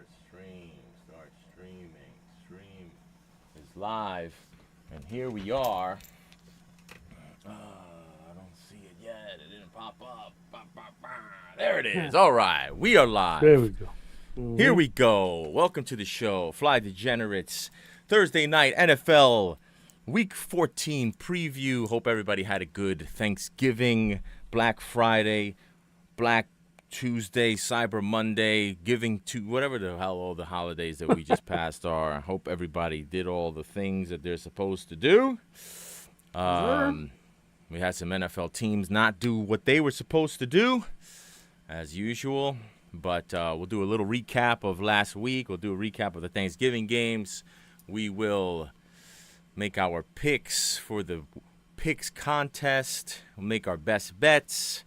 Start streaming. Stream is live, and here we are. I don't see it yet. It didn't pop up. There it is. All right, we are live. There we go. Here we go. Welcome to the show, Fly Degenerates. Thursday night NFL Week 14 preview. Hope everybody had a good Thanksgiving, Black Friday, Black Tuesday, Cyber Monday, Giving to whatever the hell all the holidays that we just passed are. I hope everybody did all the things that they're supposed to do. We had some NFL teams not do what they were supposed to do, as usual. But we'll do a little recap of last week. We'll do a recap of the Thanksgiving games. We will make our picks for the picks contest. We'll make our best bets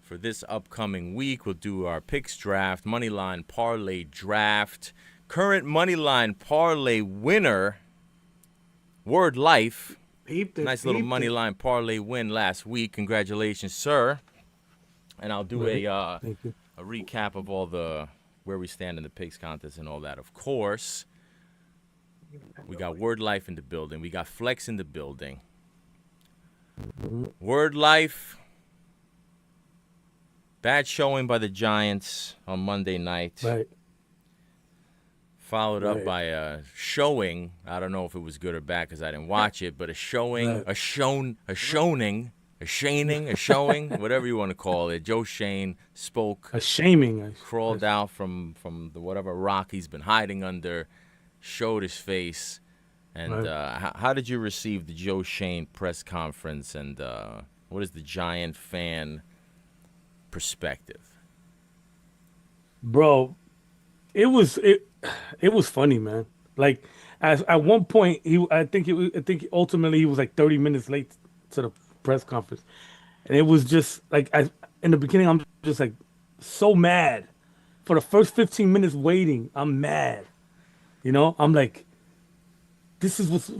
for this upcoming week. We'll do our picks draft, moneyline parlay draft. Current moneyline parlay winner, Word Life. Nice little moneyline parlay win last week. Congratulations, sir. And I'll do a recap of all the where we stand in the picks contest and all that. Of course, we got Word Life in the building. We got Flex in the building. Word Life, bad showing by the Giants on Monday night. Right. Followed up by a showing. I don't know if it was good or bad because I didn't watch it, but a showing, a showing, whatever you want to call it. Joe Shane spoke. A shaming. Crawled out from the whatever rock he's been hiding under, showed his face. And how did you receive the Joe Shane press conference? And what is the Giant fan perspective? Bro, it was funny, man. Like at one point, I think ultimately he was like 30 minutes late to the press conference, and it was just like in the beginning I'm just like so mad. For the first 15 minutes waiting, I'm mad. You know, I'm like, this is what's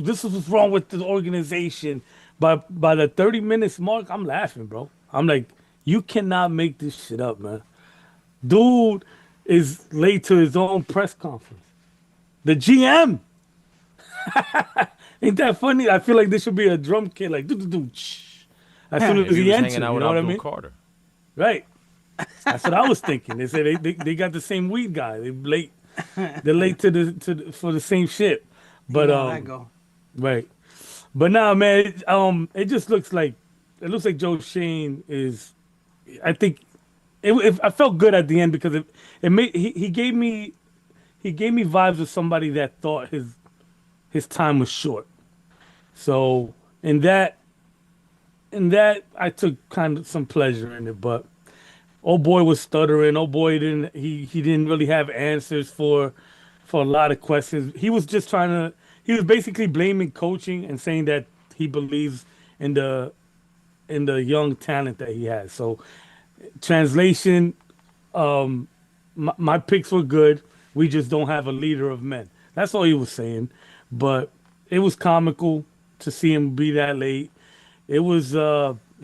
wrong with the organization. By the 30 minutes mark, I'm laughing, bro. I'm like, you cannot make this shit up, man. Dude is late to his own press conference. The GM. Ain't that funny? I feel like this should be a drum kit, like do. As soon as he enters, you know what I mean? Carter. Right. That's what I was thinking. They said they got the same weed guy. They're late for the same shit. But right. But now, man, it just looks like Joe Shane is. I think I felt good at the end because he gave me vibes of somebody that thought his time was short. So in that I took kind of some pleasure in it, but old boy was stuttering. Old boy didn't really have answers for a lot of questions. He was just he was basically blaming coaching and saying that he believes in the young talent that he has. So translation, my picks were good. We just don't have a leader of men. That's all he was saying. But it was comical to see him be that late. It was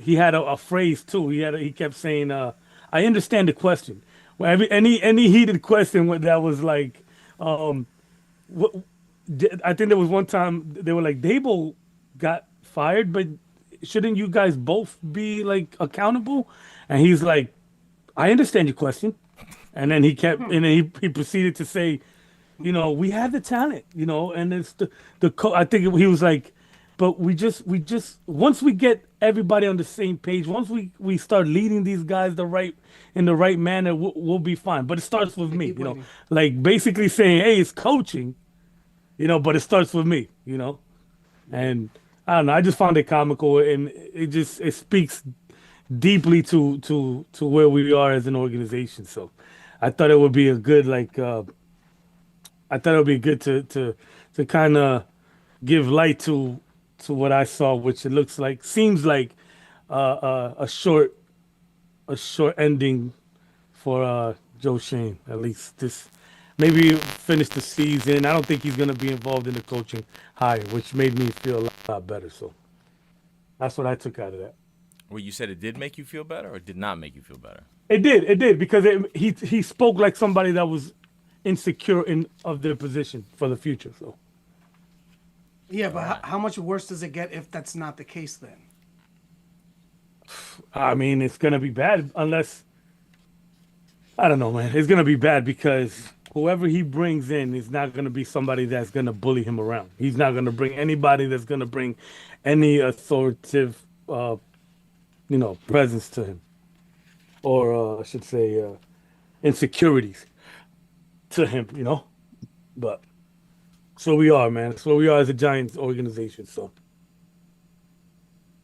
he had a phrase too. He kept saying, "I understand the question." Well, any heated question that was like, what, I think there was one time they were like, Dable got fired, but shouldn't you guys both be like accountable? And he's like, I understand your question. And then he proceeded to say, you know, we have the talent, you know, and it's I think he was like, but we just once we get everybody on the same page, once we start leading these guys in the right manner, we'll be fine. But it starts with me, you know, like basically saying, hey, it's coaching, you know, but it starts with me, you know, and I don't know. I just found it comical, and it speaks deeply to where we are as an organization. So I thought it would be a good to kind of give light to what I saw, which seems like a short ending for Joe Shane. At least this, maybe finish the season. I don't think he's going to be involved in the coaching hire, which made me feel a lot better. So that's what I took out of that. Well, you said it did make you feel better, or it did not make you feel better? It did, because he spoke like somebody that was insecure of their position for the future. So. Yeah, but how much worse does it get if that's not the case then? I mean, it's gonna be bad unless I don't know, man. It's gonna be bad because whoever he brings in is not gonna be somebody that's gonna bully him around. He's not gonna bring anybody that's gonna bring any authoritative, presence to him, or I should say, insecurities to him. But so we are, man. So we are as a Giants organization. So.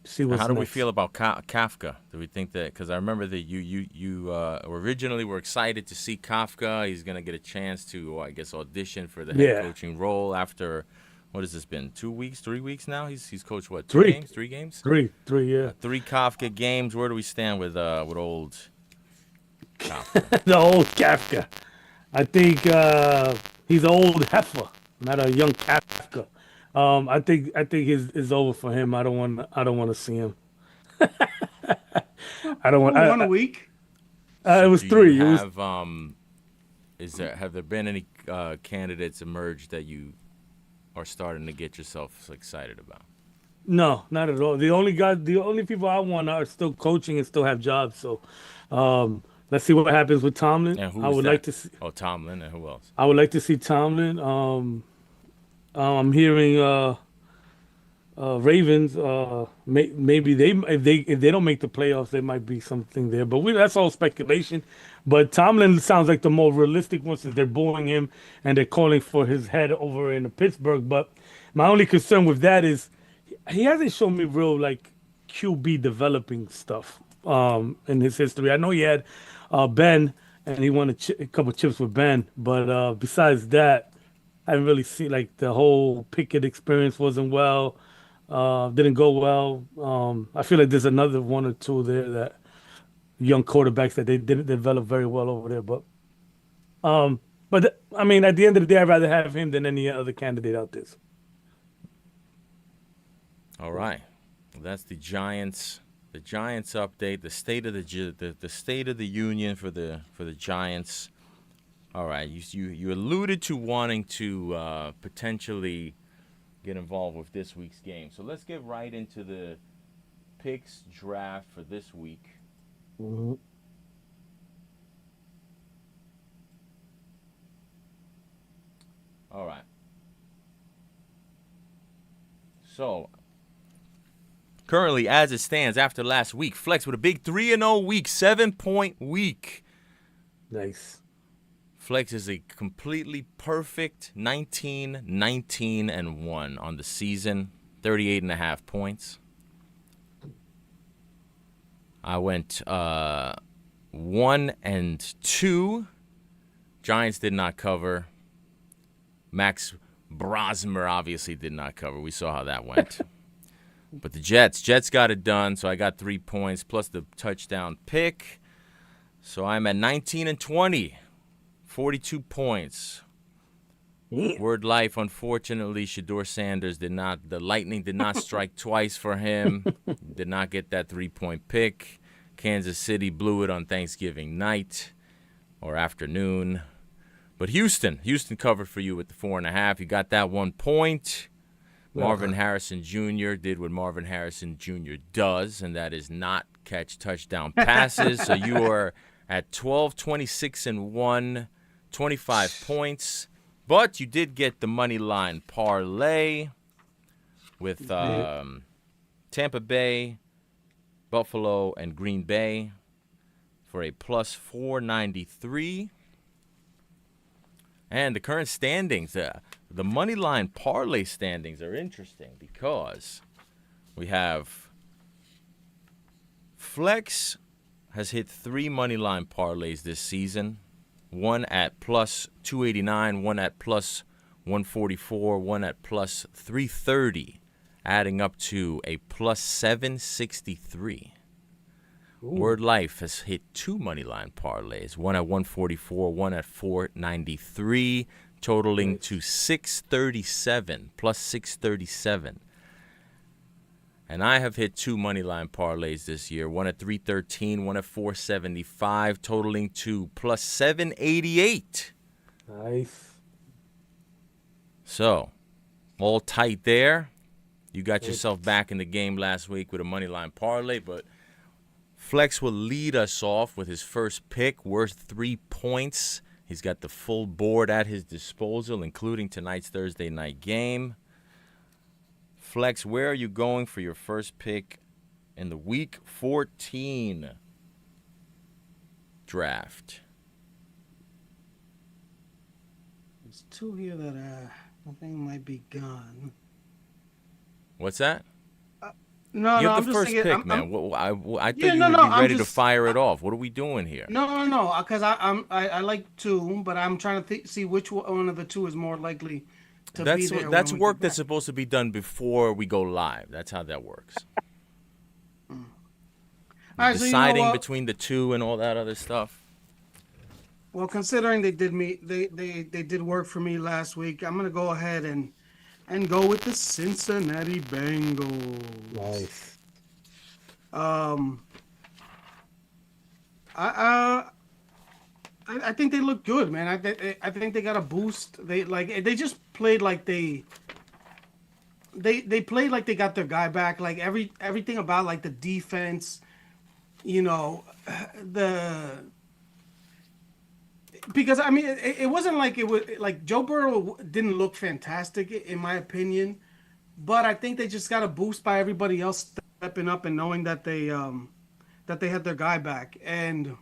See what's How do we next. feel about Kafka? Do we think that? Because I remember that you originally were excited to see Kafka. He's gonna get a chance to, I guess, audition for the head coaching role after what has this been? 2 weeks, 3 weeks now? He's coached what? Three games? Three, yeah. 3 Kafka games. Where do we stand with old Kafka? The old Kafka. I think he's an old heifer, not a young Kafka. I think it's over for him. I don't want to see him. I don't want. One a week. It was 3. Have there been any candidates emerged that you are starting to get yourself excited about? No, not at all. The only people I want are still coaching and still have jobs. So, let's see what happens with Tomlin. And who I would like to see. Oh, Tomlin, and who else? I would like to see Tomlin. I'm hearing Ravens. Maybe if they don't make the playoffs, there might be something there. But that's all speculation. But Tomlin sounds like the more realistic one since they're booing him and they're calling for his head over in Pittsburgh. But my only concern with that is he hasn't shown me real QB developing stuff in his history. I know he had Ben and he won a couple chips with Ben, but besides that. I didn't really see the whole Pickett experience wasn't well, didn't go well. I feel like there's another 1 or 2 there that young quarterbacks that they didn't develop very well over there. But I mean, at the end of the day, I'd rather have him than any other candidate out there. All right, well, that's the Giants. The Giants update, the state of the state of the union for the Giants. All right, you alluded to wanting to potentially get involved with this week's game. So let's get right into the picks draft for this week. Mm-hmm. All right. So currently, as it stands after last week, Flex with a big 3-0 week, 7-point week. Nice. Flex is a completely perfect 19, 19, and 1 on the season, 38.5 points. I went 1 and 2. Giants did not cover. Max Brosmer obviously did not cover. We saw how that went. But the Jets got it done, so I got 3 points plus the touchdown pick. So I'm at 19 and 20. 42 points. Word life, unfortunately, Shedeur Sanders the lightning did not strike twice for him. Did not get that 3-point pick. Kansas City blew it on Thanksgiving night or afternoon. But Houston covered for you with the 4.5. You got that 1 point. Marvin Harrison Jr. did what Marvin Harrison Jr. does, and that is not catch touchdown passes. So you are at 12, 26, and 1. 25 points, but you did get the money line parlay with Tampa Bay, Buffalo, and Green Bay for a plus 493. And the current standings, the money line parlay standings are interesting because we have Flex has hit 3 money line parlays this season. One at plus 289, one at plus 144, one at plus 330, adding up to a plus 763. Ooh. Word Life has hit 2 money line parlays, one at 144, one at 493, totaling to 637, plus 637. And I have hit 2 money line parlays this year, one at 313, one at 475, totaling to plus 788. Nice. So, all tight there. You got yourself back in the game last week with a money line parlay, but Flex will lead us off with his first pick, worth 3 points. He's got the full board at his disposal, including tonight's Thursday night game. Flex, where are you going for your first pick in the Week 14 draft? There's two here that I think might be gone. What's that? No, You no, have I'm the just first thinking. pick, man. I thought Yeah, you no, would no, be I'm ready to just. fire it off. What are we doing here? No, because I like two, but I'm trying to see which one of the two is more likely to be there. That's when we work get that's back. supposed to be done before we go live. That's how that works. All right, so you know Deciding what? between the two and all that other stuff. Well, considering they did work for me last week, I'm gonna go ahead and go with the Cincinnati Bengals. Nice. Um, I I think they look good, man. I think they got a boost. They just played like they played like they got their guy back. Like everything about like the defense, you know, the because I mean it wasn't like it was like Joe Burrow didn't look fantastic in my opinion, but I think they just got a boost by everybody else stepping up and knowing that they had their guy back. And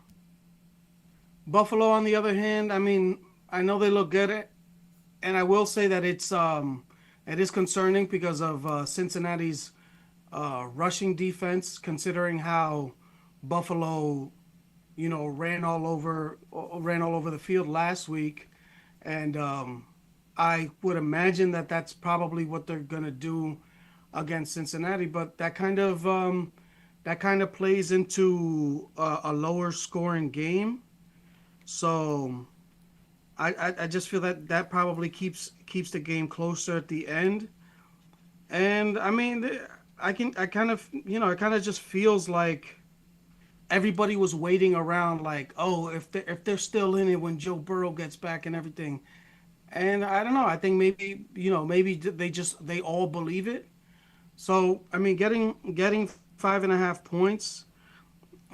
Buffalo, on the other hand, I mean, I know they look good, and I will say that it is concerning because of Cincinnati's rushing defense, considering how Buffalo, you know, ran all over the field last week, and I would imagine that that's probably what they're gonna do against Cincinnati. But that kind of plays into a lower scoring game. So I just feel that that probably keeps the game closer at the end. And I mean, I kind of, you know, it kind of just feels like everybody was waiting around, like, oh, if they're still in it when Joe Burrow gets back and everything. And I don't know. I think maybe, you know, maybe they all believe it. So I mean, getting 5.5 points.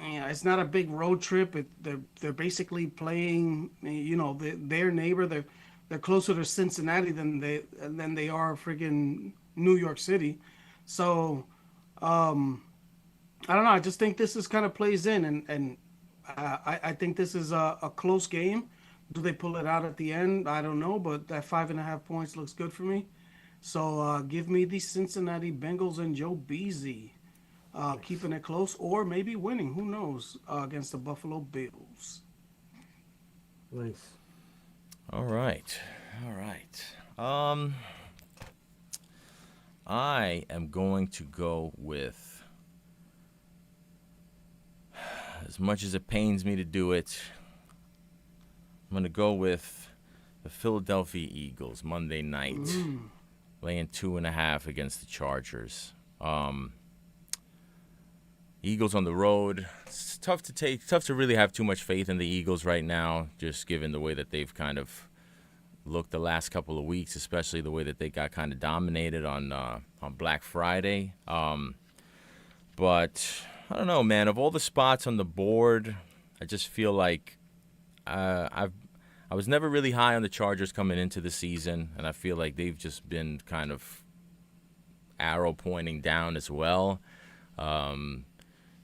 Yeah, it's not a big road trip. They're basically playing, you know, their neighbor. They're closer to Cincinnati than they are friggin' New York City. So I don't know. I just think this is kind of plays in, and I think this is a close game. Do they pull it out at the end? I don't know, but that 5.5 points looks good for me. So give me the Cincinnati Bengals and Joe Beasy. Keeping it close or maybe winning. Who knows? Against the Buffalo Bills. Nice. All right. All right. I am going to go with, as much as it pains me to do it, I'm going to go with the Philadelphia Eagles Monday night, laying 2.5 against the Chargers. Eagles on the road. It's tough to really have too much faith in the Eagles right now, just given the way that they've kind of looked the last couple of weeks, especially the way that they got kind of dominated on Black Friday. But I don't know, man. Of all the spots on the board, I just feel like I was never really high on the Chargers coming into the season, and I feel like they've just been kind of arrow pointing down as well.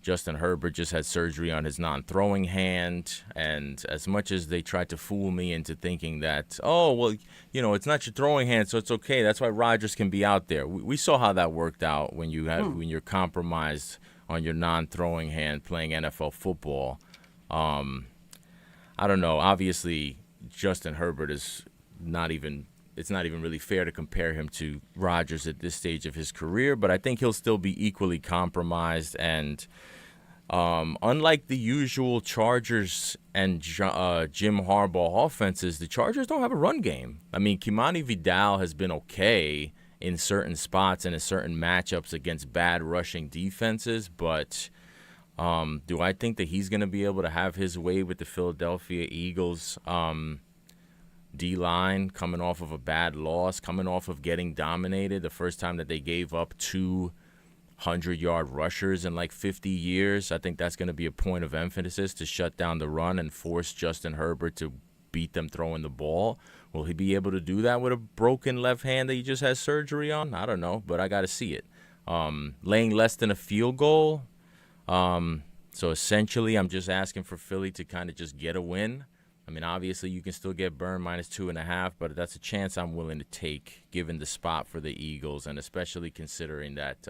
Justin Herbert just had surgery on his non-throwing hand, and as much as they tried to fool me into thinking that, oh, well, you know, it's not your throwing hand, so it's okay. That's why Rodgers can be out there. We saw how that worked out when when you're compromised on your non-throwing hand playing NFL football. I don't know. Obviously, Justin Herbert is not even. It's not even really fair to compare him to Rodgers at this stage of his career, but I think he'll still be equally compromised. And unlike the usual Chargers and Jim Harbaugh offenses, the Chargers don't have a run game. I mean, Kimani Vidal has been okay in certain spots and in certain matchups against bad rushing defenses, but do I think that he's going to be able to have his way with the Philadelphia Eagles? D-line coming off of a bad loss, coming off of getting dominated. The first time that they gave up 200-yard rushers in like 50 years. I think that's going to be a point of emphasis to shut down the run and force Justin Herbert to beat them throwing the ball. Will he be able to do that with a broken left hand that he just has surgery on? I don't know, but I got to see it. Laying less than a field goal. So essentially, I'm just asking for Philly to kind of just get a win. I mean, obviously, you can still get burned -2.5, but that's a chance I'm willing to take given the spot for the Eagles, and especially considering that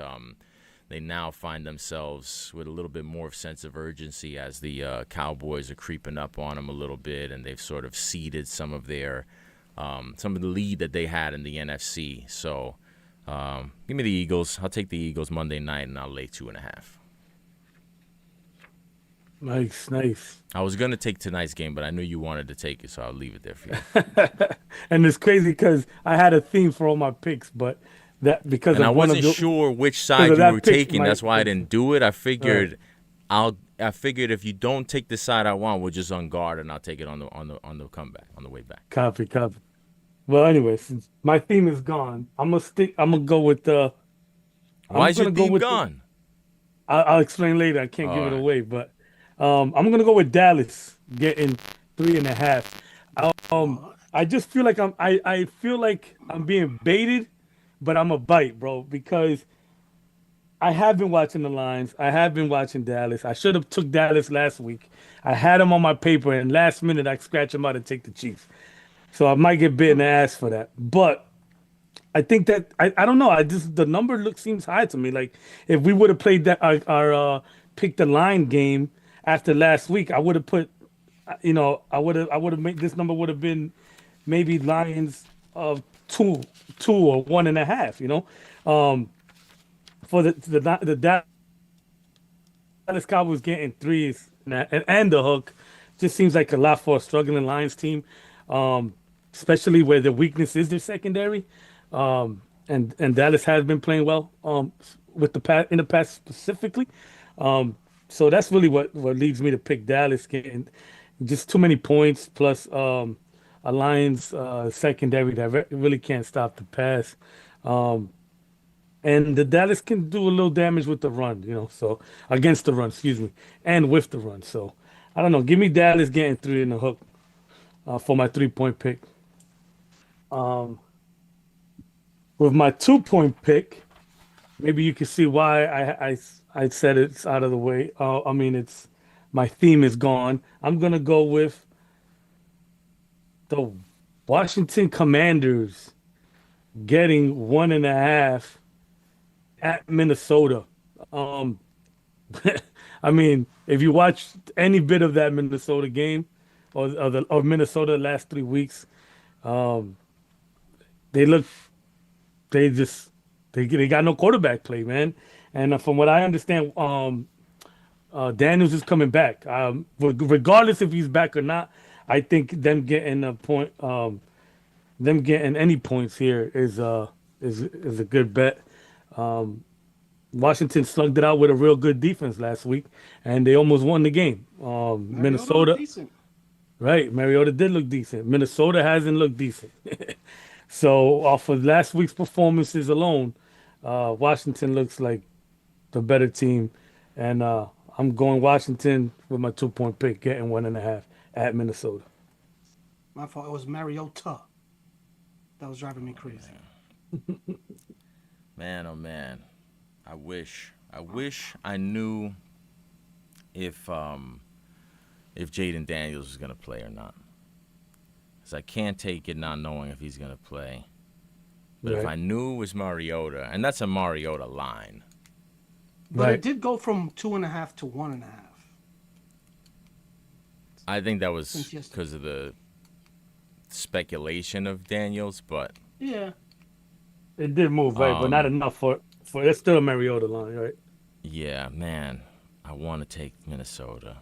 they now find themselves with a little bit more sense of urgency as the Cowboys are creeping up on them a little bit, and they've sort of ceded some of the lead that they had in the NFC. So give me the Eagles. I'll take the Eagles Monday night, and I'll lay 2.5. Nice. I was going to take tonight's game, but I knew you wanted to take it, so I'll leave it there for you. And it's crazy because I had a theme for all my picks, but that because and I wasn't sure which side you were taking. That's why I didn't do it. I figured if you don't take the side I want, we'll just on guard, and I'll take it on the comeback, on the way back. Copy. Well, anyway, since my theme is gone, I'm gonna go with the. Why is your theme gone? I'll explain later. I can't give it away, but I'm gonna go with Dallas getting 3.5. I just feel like I feel like I'm being baited, but I'm a bite, bro, because I have been watching the lines. I have been watching Dallas. I should have took Dallas last week. I had them on my paper, and last minute I scratch them out and take the Chiefs. So I might get bit in the ass for that. But I think that I don't know. The number seems high to me. Like if we would have played that our pick the line game after last week, I would have put, I would have made this number would have been maybe Lions of 2 or 1.5. For the Dallas Cowboys getting 3s and the hook just seems like a lot for a struggling Lions team. Especially where the weakness is their secondary, and Dallas has been playing well with in the past specifically. So that's really what leads me to pick Dallas, getting just too many points plus a Lions secondary that really can't stop the pass, and the Dallas can do a little damage with the run, so against the run, excuse me, and with the run. So I don't know. Give me Dallas getting 3 in the hook for my 3-point pick. With my 2-point pick, maybe you can see why I said it's out of the way. It's my theme is gone. I'm gonna go with the Washington Commanders getting 1.5 at Minnesota. If you watch any bit of that Minnesota game or Minnesota the last 3 weeks, they got no quarterback play, man. And from what I understand, Daniels is coming back. Regardless if he's back or not, I think them getting any points here is a good bet. Washington slugged it out with a real good defense last week, and they almost won the game. Minnesota, right? Mariota did look decent. Minnesota hasn't looked decent. So off of last week's performances alone, Washington looks like the better team, and I'm going Washington with my 2-point pick, getting 1.5 at Minnesota. My fault. It was Mariota that was driving me crazy. Man, oh man, I wish I knew if Jaden Daniels is gonna play or not. Because I can't take it not knowing if he's going to play. But if I knew it was Mariota, and that's a Mariota line. But it did go from 2.5 to 1.5. I think that was because of the speculation of Daniels, but... Yeah. It did move, right? But not enough for it's still a Mariota line, right? Yeah, man. I want to take Minnesota.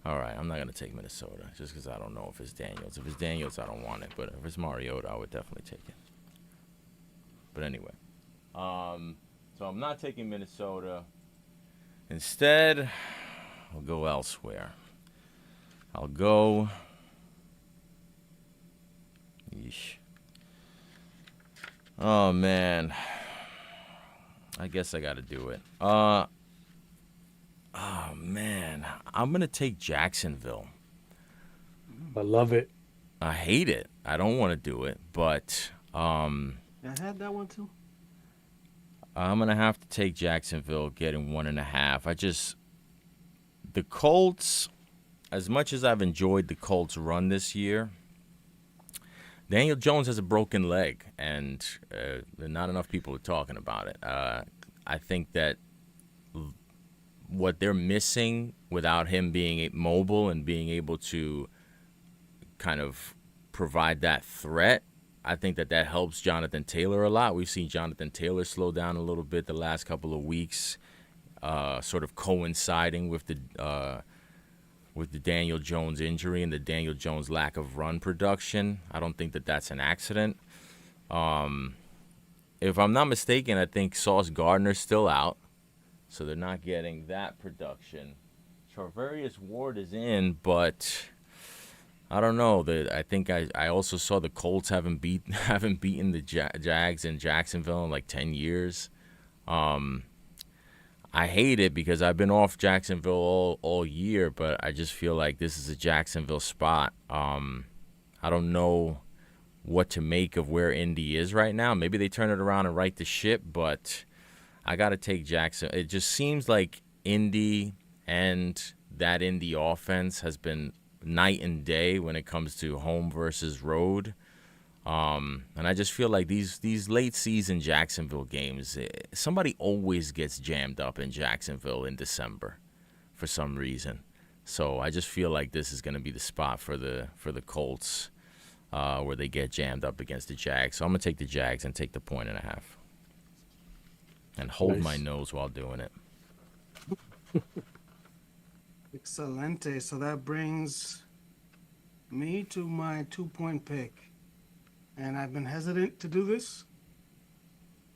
All right, I'm not going to take Minnesota just because I don't know if it's Daniels. If it's Daniels, I don't want it. But if it's Mariota, I would definitely take it. But anyway, so I'm not taking Minnesota. Instead, I'll go elsewhere. I'll go Yeesh. Oh man, I guess I got to do it. Oh man, I'm gonna take Jacksonville. I love it. I hate it. I don't want to do it, but I had that one too. I'm gonna have to take Jacksonville getting 1.5. The Colts. As much as I've enjoyed the Colts' run this year, Daniel Jones has a broken leg, and not enough people are talking about it. I think that what they're missing without him being mobile and being able to kind of provide that threat, I think that helps Jonathan Taylor a lot. We've seen Jonathan Taylor slow down a little bit the last couple of weeks, sort of coinciding with the Daniel Jones injury and the Daniel Jones lack of run production. I don't think that that's an accident. If I'm not mistaken, I think Sauce Gardner's still out, so they're not getting that production. Charvarius Ward is in, but I don't know. I think I also saw the Colts haven't beaten the Jags in Jacksonville in like 10 years. I hate it because I've been off Jacksonville all year, but I just feel like this is a Jacksonville spot. I don't know what to make of where Indy is right now. Maybe they turn it around and right the ship, but I got to take Jackson. It just seems like Indy and that Indy offense has been night and day when it comes to home versus road. And I just feel like these late season Jacksonville games, somebody always gets jammed up in Jacksonville in December for some reason. So I just feel like this is going to be the spot for the Colts where they get jammed up against the Jags. So I'm going to take the Jags and take the 1.5. And hold my nose while doing it. Excelente. So that brings me to my 2-point pick. And I've been hesitant to do this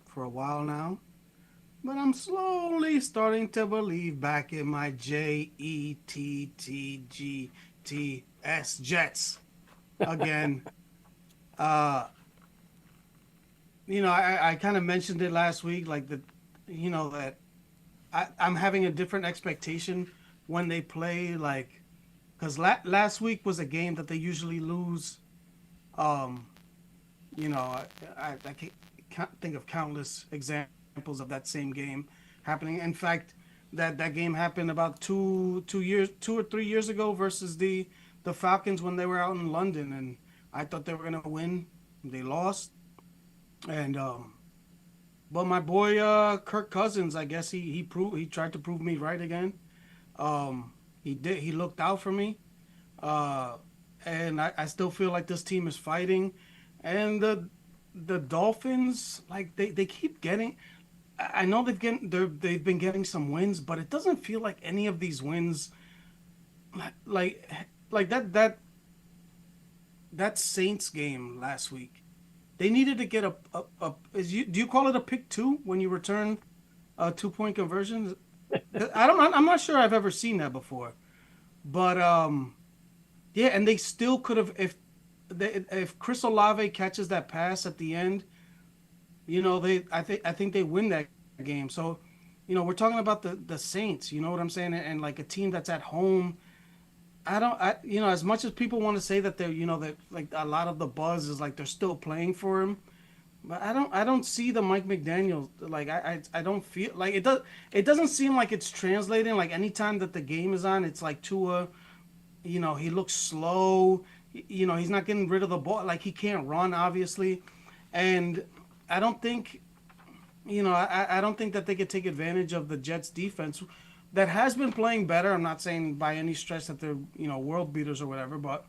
for a while now. But I'm slowly starting to believe back in my JETTGTS Jets again. I kind of mentioned it last week, like that I'm having a different expectation when they play, like, because last week was a game that they usually lose. I can't think of countless examples of that same game happening. In fact, that game happened about 2 or 3 years ago versus the Falcons when they were out in London, and I thought they were gonna win. They lost, and but my boy Kirk Cousins, I guess he tried to prove me right again. He did. He looked out for me, and I still feel like this team is fighting. And the Dolphins, like they keep getting. I know they've been getting some wins, but it doesn't feel like any of these wins, like that Saints game last week. They needed to get do you call it a pick two when you return a 2-point conversion? I'm not sure I've ever seen that before, but yeah, and they still could have if Chris Olave catches that pass at the end, I think they win that game. So, we're talking about the Saints, you know what I'm saying? And like a team that's at home. As much as people want to say that they're, that like a lot of the buzz is like they're still playing for him, but I don't see the Mike McDaniel, like I don't feel like it doesn't seem like it's translating. Like anytime that the game is on, it's like Tua, he looks slow. He's not getting rid of the ball. Like he can't run, obviously. And I don't think, I don't think that they could take advantage of the Jets defense that has been playing better. I'm not saying by any stretch that they're, world beaters or whatever, but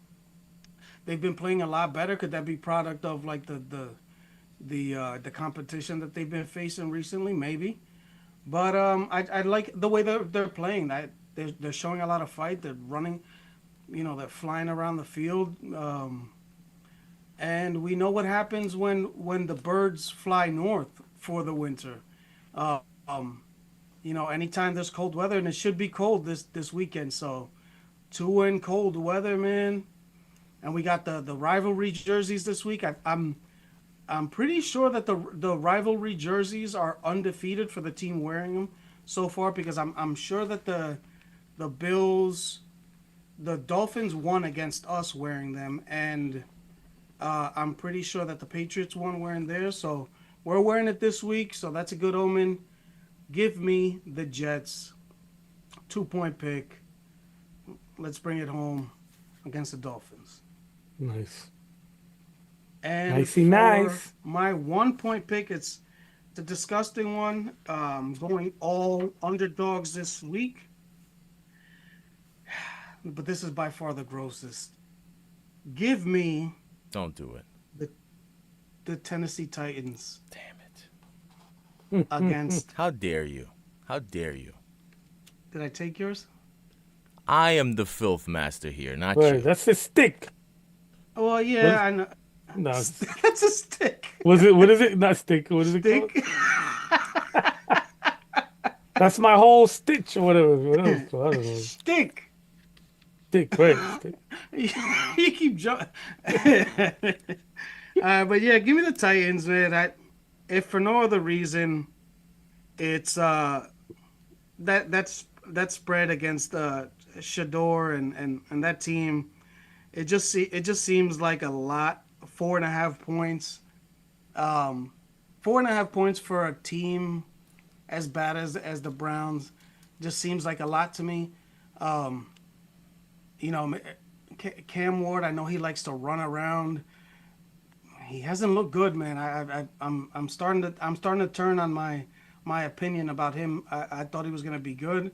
they've been playing a lot better. Could that be product of like the competition that they've been facing recently? Maybe. But I like the way they're playing. That they're showing a lot of fight. They're running. They're flying around the field, and we know what happens when the birds fly north for the winter. Anytime there's cold weather, and it should be cold this weekend. So, Tua in cold weather, man. and we got the rivalry jerseys this week. I'm pretty sure that the rivalry jerseys are undefeated for the team wearing them so far, because I'm sure that the Bills, the Dolphins won against us wearing them, and I'm pretty sure that the Patriots won wearing theirs. So we're wearing it this week, so that's a good omen. Give me the Jets. 2-point pick. Let's bring it home against the Dolphins. Nice. And Nicey for nice. my 1-point pick, it's a disgusting one. Going all underdogs this week. But this is by far the grossest. Give me Don't do it. the Tennessee Titans Damn it. against. How dare you? How dare you? Did I take yours? I am the filth master here, not Right, you. that's a stick. Oh yeah, I know. No, That's a stick. was it? What is it? Not stick. What is it called? Stick. That's my whole stitch or whatever. I don't know. Stick. Stick, right? Stick. You keep jumping. But yeah, give me the Titans, man. If for no other reason, it's that spread against Shador and that team. It just seems like a lot. 4.5 points. 4.5 points for a team as bad as the Browns just seems like a lot to me. You know, Cam Ward, I know he likes to run around. He hasn't looked good, man. I'm starting to turn on my opinion about him. I thought he was going to be good,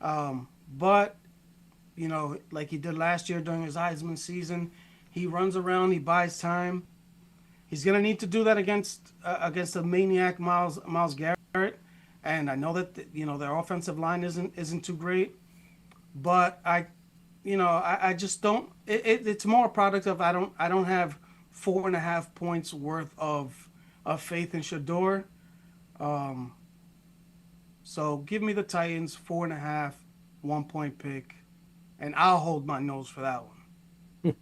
but you know, like he did last year during his Heisman season, he runs around, he buys time. He's going to need to do that against the maniac Miles Garrett, and I know that you know their offensive line isn't too great, but I just don't. It's more a product of I don't have 4.5 points worth of faith in Shador. So give me the Titans 4.5, 1-point pick, and I'll hold my nose for that one.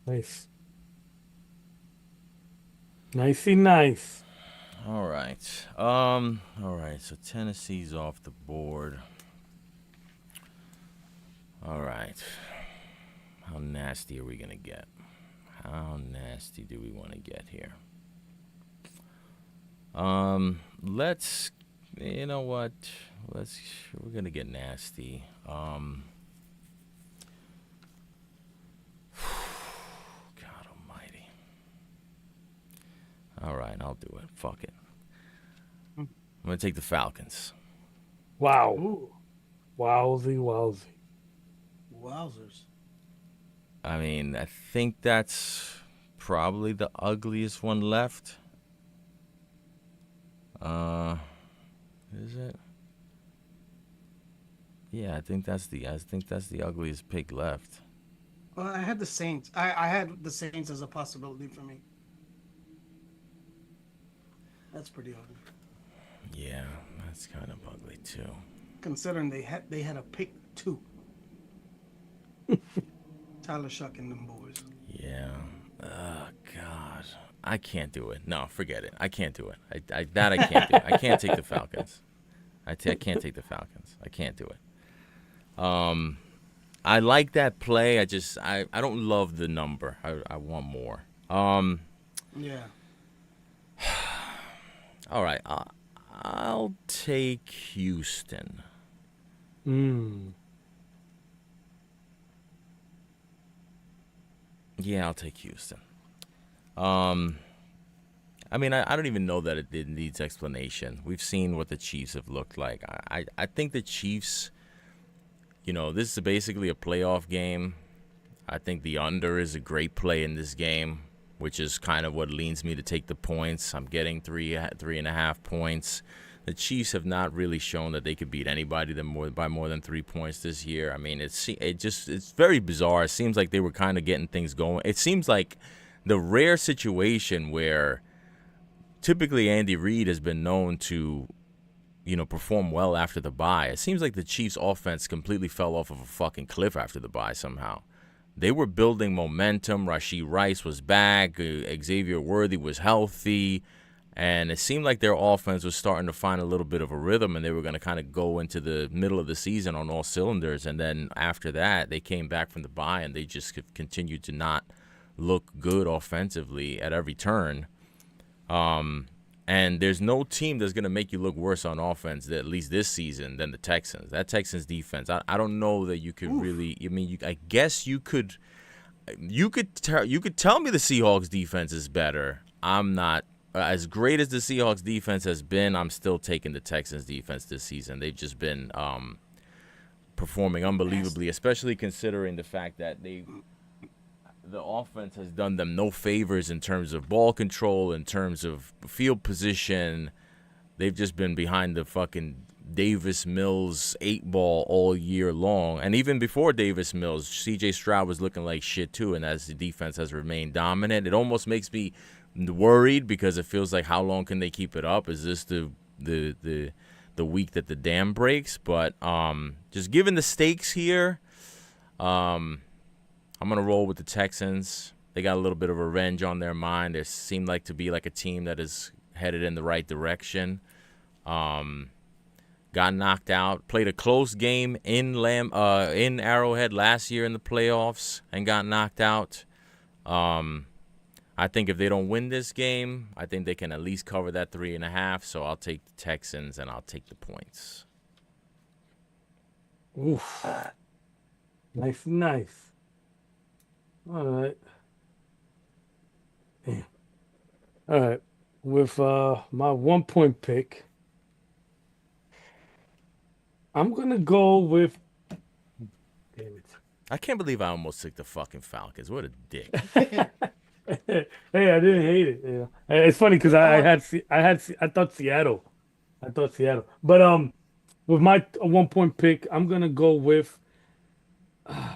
Nice. Nicey nice. All right. All right. So Tennessee's off the board. All right. How nasty are we gonna get? How nasty do we want to get here? Let's. You know what? We're gonna get nasty. God Almighty. All right, I'll do it. Fuck it. I'm gonna take the Falcons. Wow. Ooh, Wowsy. wowzers! I mean, I think that's probably the ugliest one left. Is it? Yeah, I think that's the ugliest pick left. Well, I had the Saints. I had the Saints as a possibility for me. That's pretty ugly, Yeah, that's kind of ugly too. considering they had a pick 2. Tyler Shuck and them boys. Yeah. Oh God, I can't do it. No, forget it. I can't do it. I can't do. I can't take the Falcons. I can't take the Falcons. I can't do it. I like that play. I don't love the number. I want more. Yeah. All right. I'll take Houston. Yeah, I'll take Houston. I mean, I don't even know that it needs explanation. We've seen what the Chiefs have looked like. I think the Chiefs, you know, this is basically a playoff game. I think the under is a great play in this game, which is kind of what leans me to take the points. I'm getting 3.5 points. The Chiefs have not really shown that they could beat anybody by more than 3 points this year. I mean, it's very bizarre. It seems like they were kind of getting things going. It seems like the rare situation where typically Andy Reid has been known to, you know, perform well after the bye. It seems like the Chiefs' offense completely fell off of a fucking cliff after the bye somehow. they were building momentum. Rashee Rice was back. Xavier Worthy was healthy. And it seemed like their offense was starting to find a little bit of a rhythm, and they were going to kind of go into the middle of the season on all cylinders. And then after that, they came back from the bye, and they just continued to not look good offensively at every turn. And there's no team that's going to make you look worse on offense, at least this season, than the Texans. That Texans defense, I don't know that you could really. I mean, I guess you could. You could tell me the Seahawks defense is better. I'm not. As great as the Seahawks defense has been, I'm still taking the Texans defense this season. They've just been performing unbelievably, especially considering the fact that the offense has done them no favors in terms of ball control, in terms of field position. They've just been behind the fucking Davis Mills 8-ball all year long. And even before Davis Mills, C.J. Stroud was looking like shit too, and as the defense has remained dominant, it almost makes me worried because it feels like how long can they keep it up? Is this the week that the dam breaks? But just given the stakes here, I'm gonna roll with the Texans. They got a little bit of revenge on their mind. They seem like to be like a team that is headed in the right direction. Got knocked out. Played a close game in Arrowhead last year in the playoffs and got knocked out. I think if they don't win this game, I think they can at least cover that 3.5. So I'll take the Texans and I'll take the points. Oof. Nice. All right. Damn. All right. With my 1-point pick, I'm gonna go with. Damn it. I can't believe I almost took the fucking Falcons. What a dick. Hey, I didn't hate it. You know, it's funny because I thought Seattle, but with my 1-point pick, I'm gonna go with.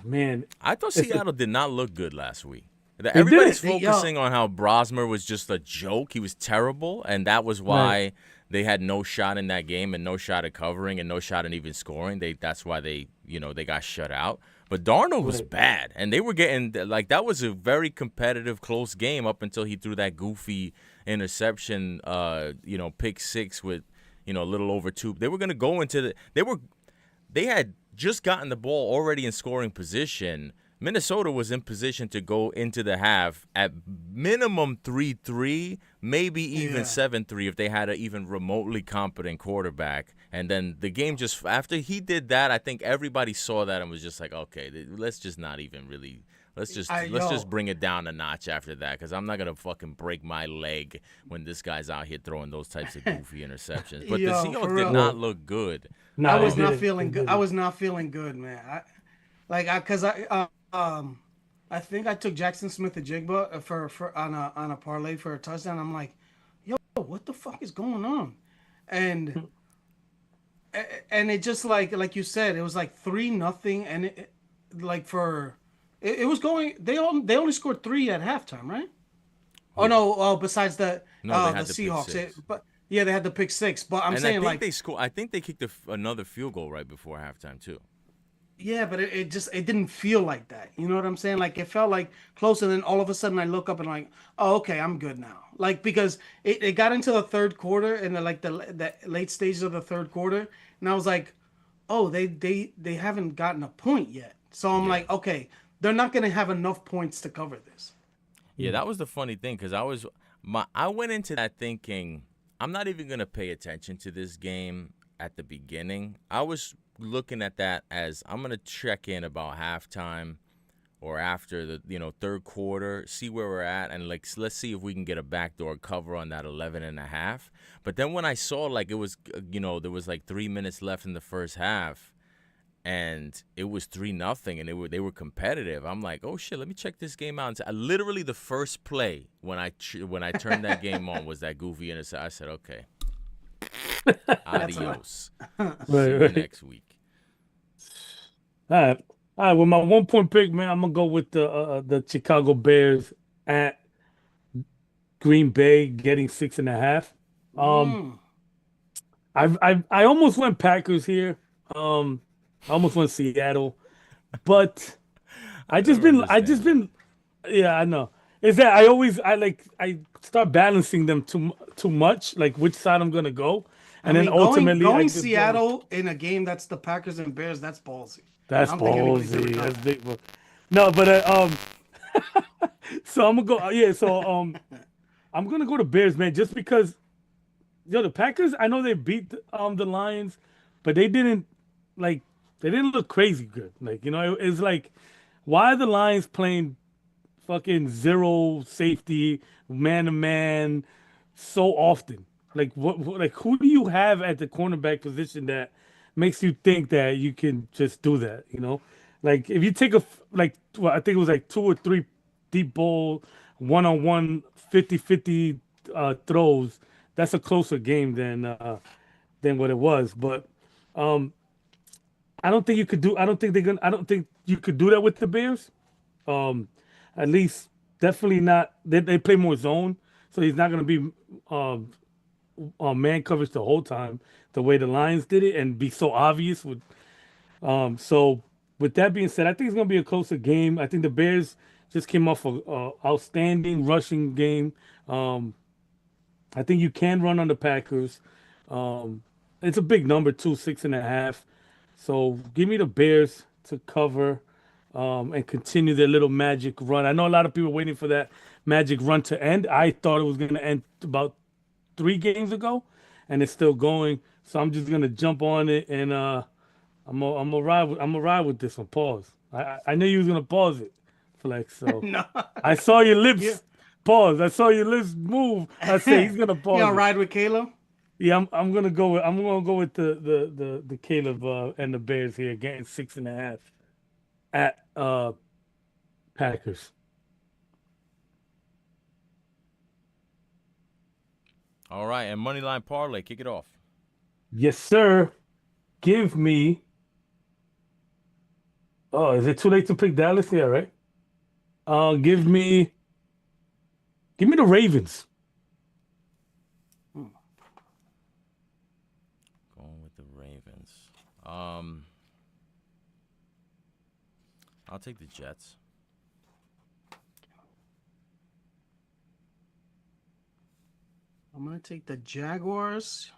Man, I thought Seattle did not look good last week. didn't. Everybody's focusing on how Brosmer was just a joke. He was terrible, and that was why Right. they had no shot in that game and no shot at covering and no shot in even scoring. That's why they got shut out. But Darnold was Right. bad, and they were getting like that was a very competitive, close game up until he threw that goofy interception, pick six with, a little over two. They were gonna go into they had just gotten the ball already in scoring position. Minnesota was in position to go into the half at minimum 3-3, maybe even 7-3 if they had an even remotely competent quarterback. And then the game just after he did that, I think everybody saw that and was just like, okay, let's just not even really. Let's just bring it down a notch after that, because I'm not gonna fucking break my leg when this guy's out here throwing those types of goofy interceptions. But the Seahawks did not look good. No, I they was not didn't. feeling They good. I didn't. was not feeling good, man. I think I took Jackson Smith-Njigba for on a parlay for a touchdown. I'm like, yo, what the fuck is going on? And it just like you said, it was like 3-0, and it was going. They only scored 3 at halftime, right? Oh no! Oh, besides No, they the had the pick Seahawks, six. but yeah, they had the pick six. But I'm And saying I think they kicked another field goal right before halftime too. yeah, but it didn't feel like that. You know what I'm saying? Like it felt like close, and then all of a sudden I look up and I'm like, oh, okay, I'm good now. Like because it got into the third quarter and the late stages of the third quarter, and I was like, oh, they haven't gotten a point yet. So I'm like, okay, they're not gonna have enough points to cover this. Yeah, that was the funny thing because I went into that thinking I'm not even gonna pay attention to this game at the beginning. I was looking at that as I'm gonna check in about halftime or after the third quarter, see where we're at, and like let's see if we can get a backdoor cover on that 11.5. But then when I saw like it was there was like 3 minutes left in the first half, and it was 3-0, and they were competitive. I'm like, oh shit, let me check this game out. And so literally the first play when I turned that game on was that goofy interception. I said, okay, adios. See you Right. next week. All right. All right. With my 1-point pick, man, I'm gonna go with the Chicago Bears at Green Bay getting 6.5. Um, Mm. I almost went Packers here. I almost went Seattle, but I just don't been, understand that. yeah, I know. Is that I start balancing them too much, like which side I'm gonna go, I and then mean, going ultimately I going just go. Seattle in a game that's the Packers and Bears, that's ballsy. I That's don't think anybody's ever ballsy. done That's that. big. No, but so I'm gonna go. Yeah, so I'm gonna go to Bears, man, just because yo the Packers. I know they beat the Lions, but like they didn't look crazy good. Like it's like why are the Lions playing fucking zero safety, man to man, so often. Like like who do you have at the cornerback position that makes you think that you can just do that? Like if you take like well, I think it was like two or three deep ball, one on one, 50-50 throws. That's a closer game than what it was. But I don't think you could do. I don't think they're gonna. I don't think you could do that with the Bears. Um, at least definitely not. They play more zone, so he's not going to be man coverage the whole time the way the Lions did it and be so obvious. So with that being said, I think it's going to be a closer game. I think the Bears just came off a outstanding rushing game. Um, I think you can run on the Packers. Um, it's a big number too, 6.5. So give me the Bears to cover and continue their little magic run. I know a lot of people waiting for that magic run to end. I thought it was going to end about 3 games ago, and it's still going. So I'm just gonna jump on it and I'm gonna ride with this one. Pause. I knew you was gonna pause it, Flex. So No, I saw your yeah. lips pause. I saw your lips move. I say he's gonna You pause gonna it. ride with Caleb? Yeah, I'm gonna go with the Caleb and the Bears here getting 6.5 at Packers. All right, and moneyline parlay, kick it off. Yes, sir. Give me. Oh, is it too late to pick Dallas? Yeah, right. Uh, give me give me the Ravens. Hmm. Going with the Ravens. Um, I'll take the Jets. I'm gonna take the Jaguars.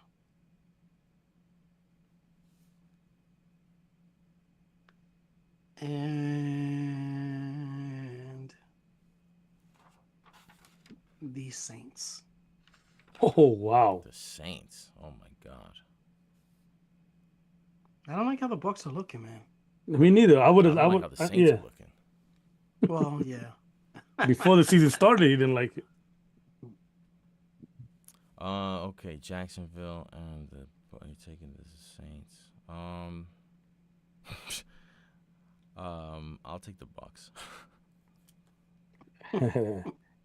And the Saints. Oh wow. The Saints. Oh my God. I don't like how the Bucks are looking, man. Me neither. I would I have. I don't like would. how the Saints are Yeah. looking. Well, yeah. Before the season started, he didn't like it. Okay, Jacksonville and the you taking the Saints. I'll take the Bucks.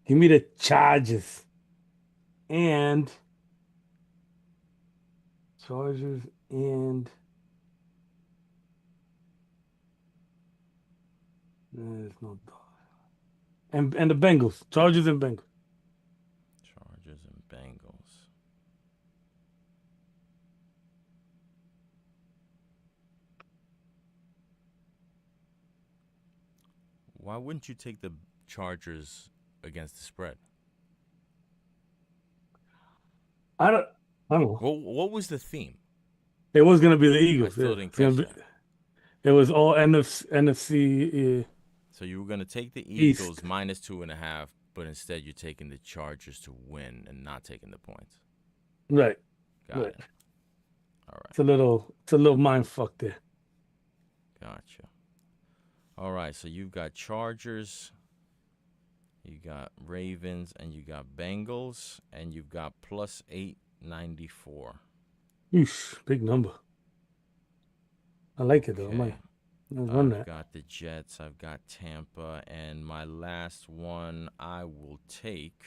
Give me the Chargers and Chargers and there's no dog. And the Bengals. Chargers and Bengals. Chargers and Bengals. Why wouldn't you take the Chargers against the spread? I don't. I don't know. Well, what was the theme? It was gonna be the I Eagles. still Yeah. didn't It's gonna catch be. that. It was all NFC So you were going to take the East. Eagles minus 2.5, but instead you're taking the Chargers to win and not taking the points. Right. Got Right. it. All right. It's a little mind fuck there. Gotcha. All right. So you've got Chargers, you got Ravens, and you got Bengals, and you've got plus 894. Yeesh, big number. I like it though. I Okay. might run I've that. got the Jets, I've got Tampa, and my last one I will take.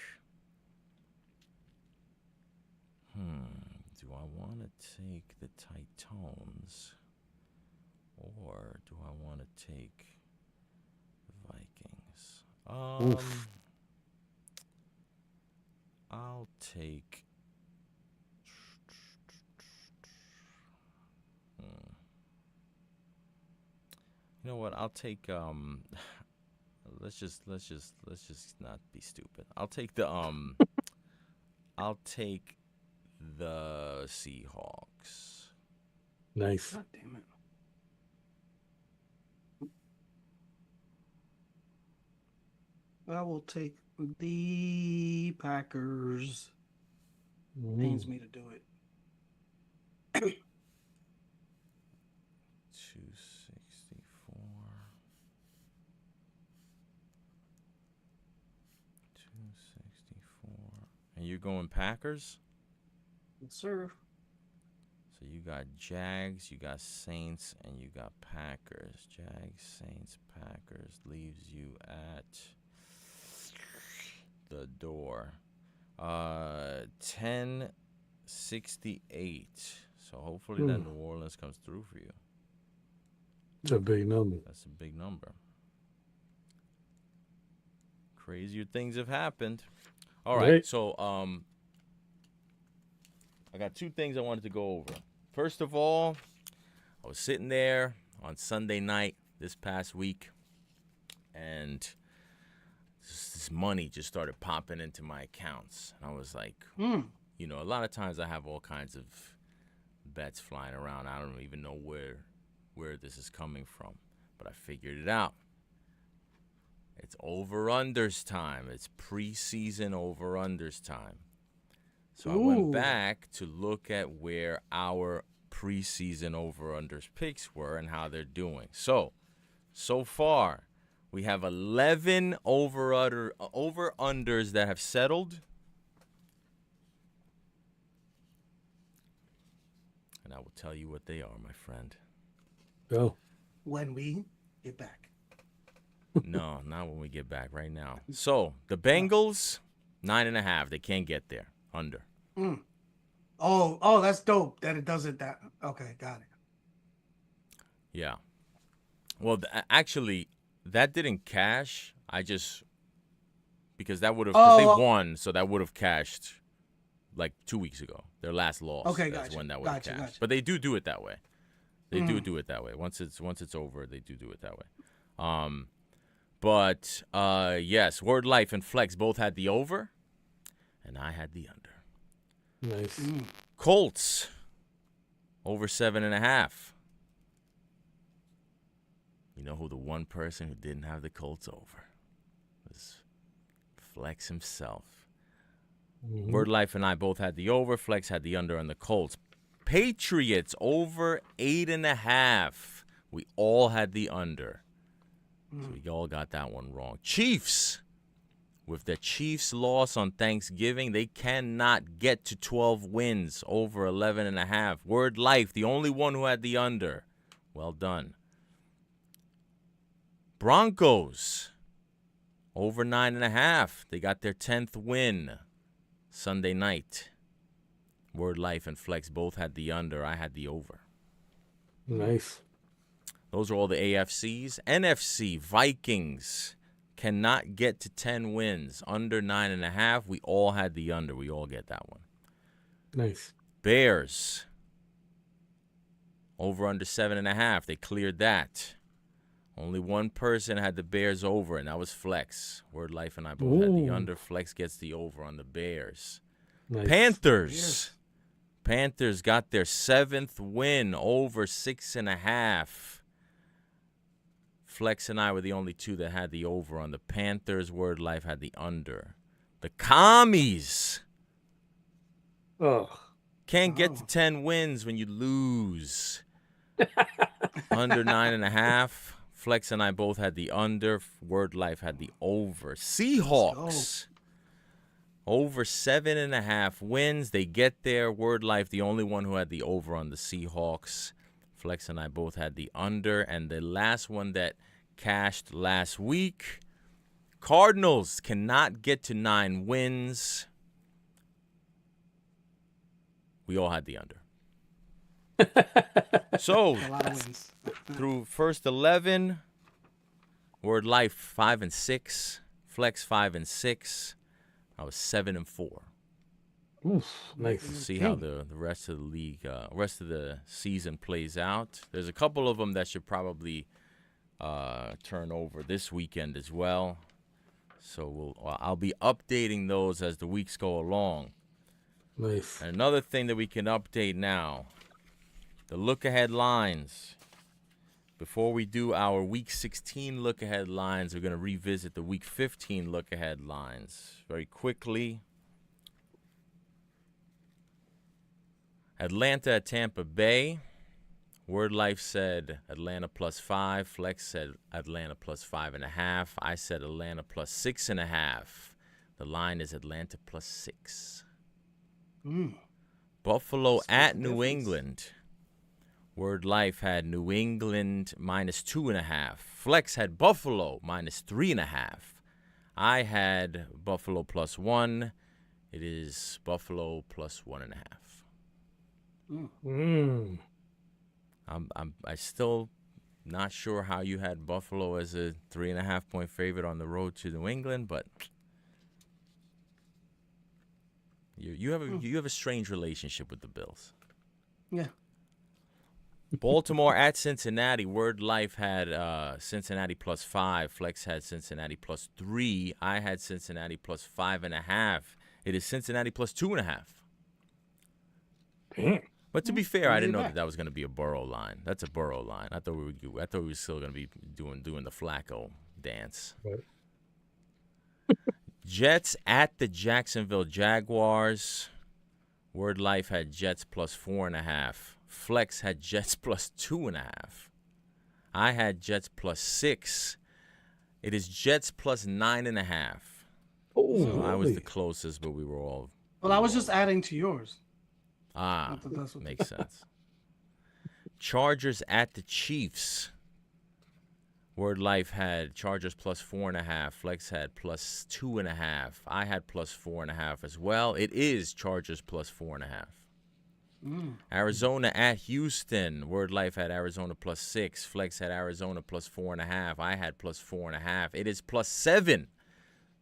Do I want to take the Titans or do I want to take the Vikings? Oof. I'll take. You know what? I'll take let's just not be stupid. I'll take the Seahawks. Nice. God damn it. I will take the Packers. Pains me to do it. 264. 264. And you're going Packers? Yes, sir. So you got Jags, you got Saints, and you got Packers. Jags, Saints, Packers leaves you at the door. 1068. So hopefully that New Orleans comes through for you. That's a big number. That's a big number. Crazier things have happened. All right. So I got two things I wanted to go over. First of all, I was sitting there on Sunday night this past week, and this money just started popping into my accounts. And I was like, a lot of times I have all kinds of bets flying around. I don't even know where this is coming from, but I figured it out. It's over-unders time. It's preseason over-unders time. So I went back to look at where our preseason over-unders picks were and how they're doing. So far, we have 11 over-unders that have settled. And I will tell you what they are, my friend. Go. When we get back. No, not when we get back. Right now. So the Bengals, 9.5. They can't get there. Under. Oh, that's dope that it does it that. Okay, got it. Yeah. Well, actually, that didn't cash. Because that would have, they won, so that would have cashed like 2 weeks ago. Their last loss. Okay, That's when that would have cashed. Gotcha. But they do it that way. They do it that way. Once it's over, they do it that way. But yes, Word Life and Flex both had the over, and I had the under. Nice. Colts over 7.5. You know who the one person who didn't have the Colts over was? Flex himself. Word Life and I both had the over. Flex had the under on the Colts. Patriots over 8.5. We all had the under. So we all got that one wrong. Chiefs. With the Chiefs' loss on Thanksgiving, they cannot get to 12 wins over 11.5. Word Life, the only one who had the under. Well done. Broncos over 9.5. They got their 10th win Sunday night. Word Life and Flex both had the under. I had the over. Nice. Those are all the AFCs. NFC, Vikings cannot get to 10 wins. Under 9.5. We all had the under. We all get that one. Nice. Bears over under 7.5. They cleared that. Only one person had the Bears over, and that was Flex. Word Life and I both had the under. Flex gets the over on the Bears. Nice. Panthers. Panthers got their 7th win over 6.5. Flex and I were the only two that had the over on the Panthers. Word Life had the under. The Commies can't get to 10 wins when you lose. Under 9.5. Flex and I both had the under. Word Life had the over. Seahawks over 7.5 wins. They get there. Word Life, the only one who had the over on the Seahawks. Flex and I both had the under. And the last one that cashed last week, Cardinals cannot get to 9 wins. We all had the under. So, A lot of wins. through first 11, Word Life 5 and 6, Flex 5 and 6. I was 7 and 4. Oof, nice. We'll see how the rest of the league, rest of the season plays out. There's a couple of them that should probably turnover this weekend as well. So I'll be updating those as the weeks go along. Nice. And another thing that we can update now, the look-ahead lines. Before we do our Week 16 look-ahead lines, we're going to revisit the Week 15 look-ahead lines very quickly. Atlanta at Tampa Bay. Word Life said Atlanta +5. Flex said Atlanta +5.5. I said Atlanta +6.5. The line is Atlanta +6. Buffalo at New England. Word Life had New England -2.5. Flex had Buffalo -3.5. I had Buffalo +1. It is Buffalo +1.5. I still not sure how you had Buffalo as a 3.5 point favorite on the road to New England, but you have a strange relationship with the Bills. Yeah. Baltimore at Cincinnati. Word Life had Cincinnati +5. Flex had Cincinnati +3. I had Cincinnati +5.5. It is Cincinnati +2.5. Damn. But to be fair, I didn't know that was going to be a Burrow line. That's a Burrow line. I thought we were still going to be doing the Flacco dance. Right. Jets at the Jacksonville Jaguars. Word Life had Jets +4.5. Flex had Jets +2.5. I had Jets +6. It is Jets +9.5. Oh, so I was really? the closest, but we were all. Well, I was just adding to yours. Makes sense. Chargers at the Chiefs. Word Life had Chargers +4.5. Flex had +2.5. I had +4.5 as well. It is Chargers +4.5. Arizona at Houston. Word Life had Arizona +6. Flex had Arizona +4.5. I had +4.5. It is +7.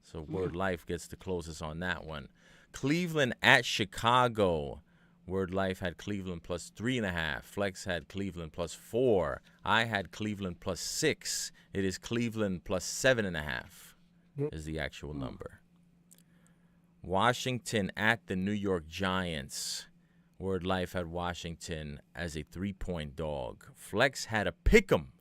So Word Life gets the closest on that one. Cleveland at Chicago. Word Life had Cleveland +3.5. Flex had Cleveland +4. I had Cleveland +6. It is Cleveland +7.5 is the actual number. Washington at the New York Giants. Word Life had Washington as a 3-point dog. Flex had a pick'em.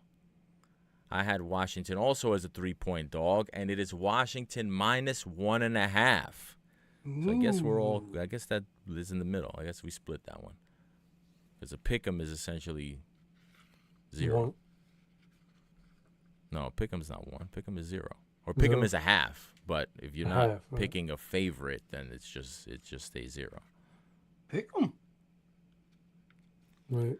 I had Washington also as a 3-point dog, and it is Washington -1.5. So I guess that is in the middle. I guess we split that one. Because a pick'em is essentially 0. One. No, pick'em's not 1. Pick'em is 0. Or pick'em is a half. But if you're not half, right. picking a favorite, then it just stays 0. Pick them. Right.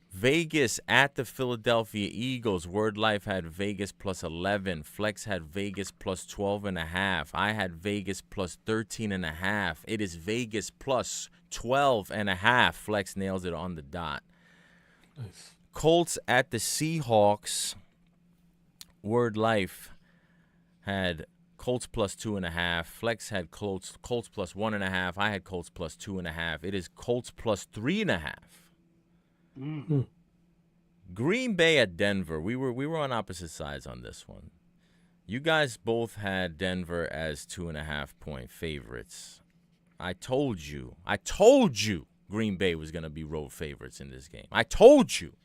Vegas at the Philadelphia Eagles. Word Life had Vegas +11. Flex had Vegas +12.5. I had Vegas +13.5. It is Vegas +12.5. Flex nails it on the dot. Nice. Colts at the Seahawks. Word Life had Colts +2.5. Flex had Colts +1.5. I had Colts +2.5. It is Colts +3.5. Green Bay at Denver. We were on opposite sides on this one. You guys both had Denver as 2.5 point favorites. I told you Green Bay was going to be road favorites in this game. I told you.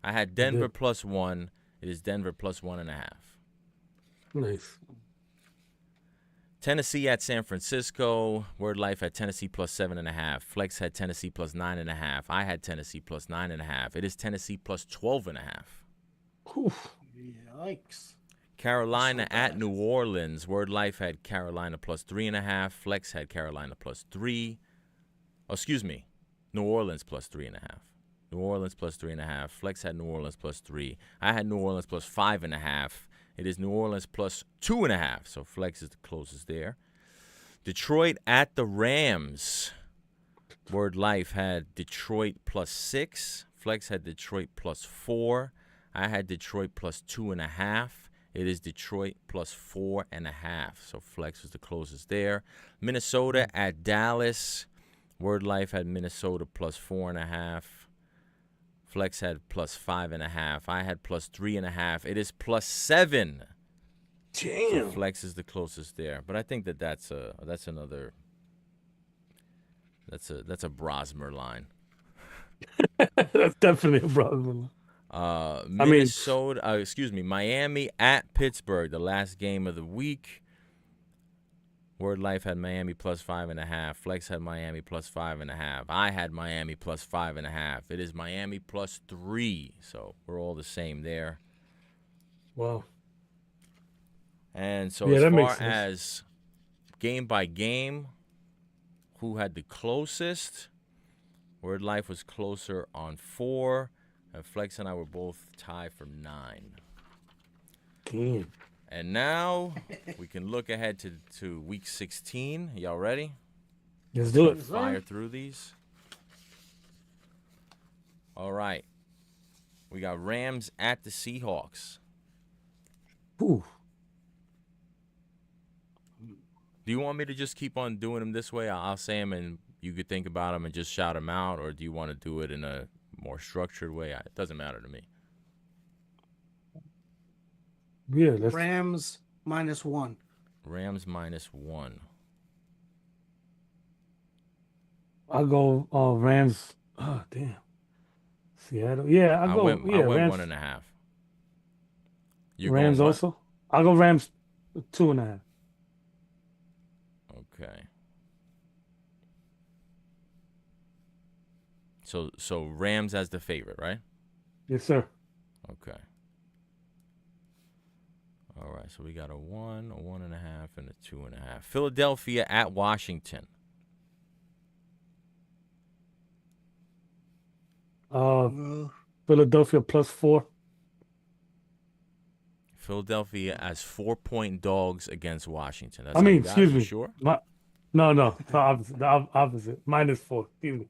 I had Denver +1. It is Denver +1.5. Nice. Tennessee at San Francisco. Word Life had Tennessee +7.5. Flex had Tennessee +9.5. I had Tennessee +9.5. It is Tennessee +12.5. Yikes. Carolina at New Orleans. Word Life had Carolina +3.5. Flex had Carolina +3. Oh, excuse me. New Orleans +3.5. New Orleans +3.5. Flex had New Orleans +3. I had New Orleans +5.5. It is New Orleans +2.5. So Flex is the closest there. Detroit at the Rams. Word Life had Detroit +6. Flex had Detroit +4. I had Detroit +2.5. It is Detroit +4.5. So Flex was the closest there. Minnesota at Dallas. Word Life had Minnesota +4.5. Flex had +5.5. I had +3.5. It is +7. Damn. So Flex is the closest there, but I think that's a Brosmer line. That's definitely a problem. Minnesota, Miami at Pittsburgh, the last game of the week. Word Life had Miami +5.5. Flex had Miami +5.5. I had Miami +5.5. It is Miami +3. So we're all the same there. Wow. And so Yeah, as that makes far sense. as game by game, who had the closest? Word Life was closer on 4, and Flex and I were both tied for 9. Damn. And now we can look ahead to week 16. Y'all ready? Let's do it. Fire through these. All right. We got Rams at the Seahawks. Ooh. Do you want me to just keep on doing them this way? I'll say them and you could think about them and just shout them out, or do you want to do it in a more structured way? It doesn't matter to me. Yeah, Rams -1. Rams -1. I'll go Rams. Oh, damn. Seattle. Yeah, I went Rams. 1.5. You're Rams going what? also. I'll go Rams 2.5. Okay. So Rams as the favorite, right? Yes, sir. Okay. All right, so we got a 1, a 1.5, and a 2.5. Philadelphia at Washington. Philadelphia +4. Philadelphia as 4-point dogs against Washington. That's Excuse me. Sure? No, the opposite. The opposite. -4. Excuse me.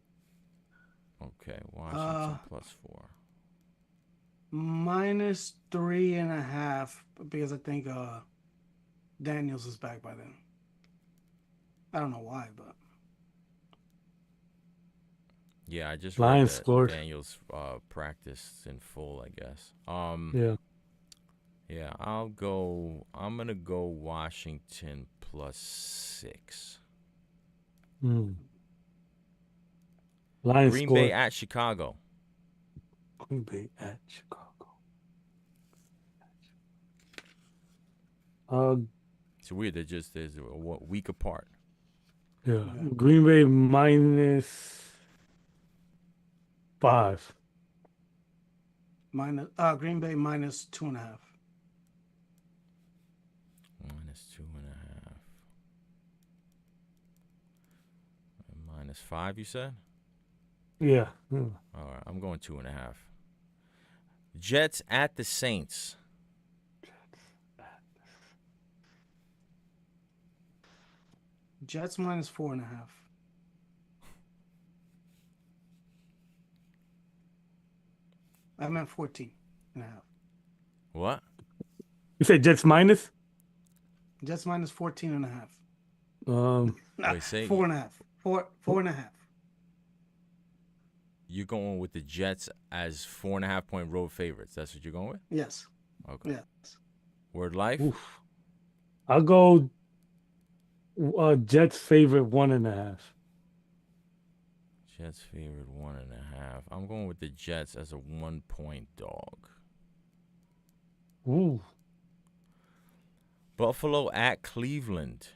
Okay, Washington +4. -3.5 because I think Daniels is back by then. I don't know why, but yeah, I just Lions read that scored. Daniels practiced in full, I guess. Yeah. Yeah, I'm gonna go Washington +6. Lions Green scored. Bay at Chicago. Green Bay at Chicago. It's weird. They're just a week apart. Yeah. Green Bay -5. Green Bay -2.5. -2.5. -5, you said? Yeah. All right, I'm going 2.5. Jets at the Saints. Jets -4.5. I meant 14.5. What? You said Jets minus? Jets -14.5. Wait, say 4.5. 4.5. You're going with the Jets as 4.5-point road favorites. That's what you're going with? Yes. Okay. Yes. Word Life? Oof. I'll go Jets favorite 1.5. Jets favorite 1.5. I'm going with the Jets as a 1-point dog. Ooh. Buffalo at Cleveland.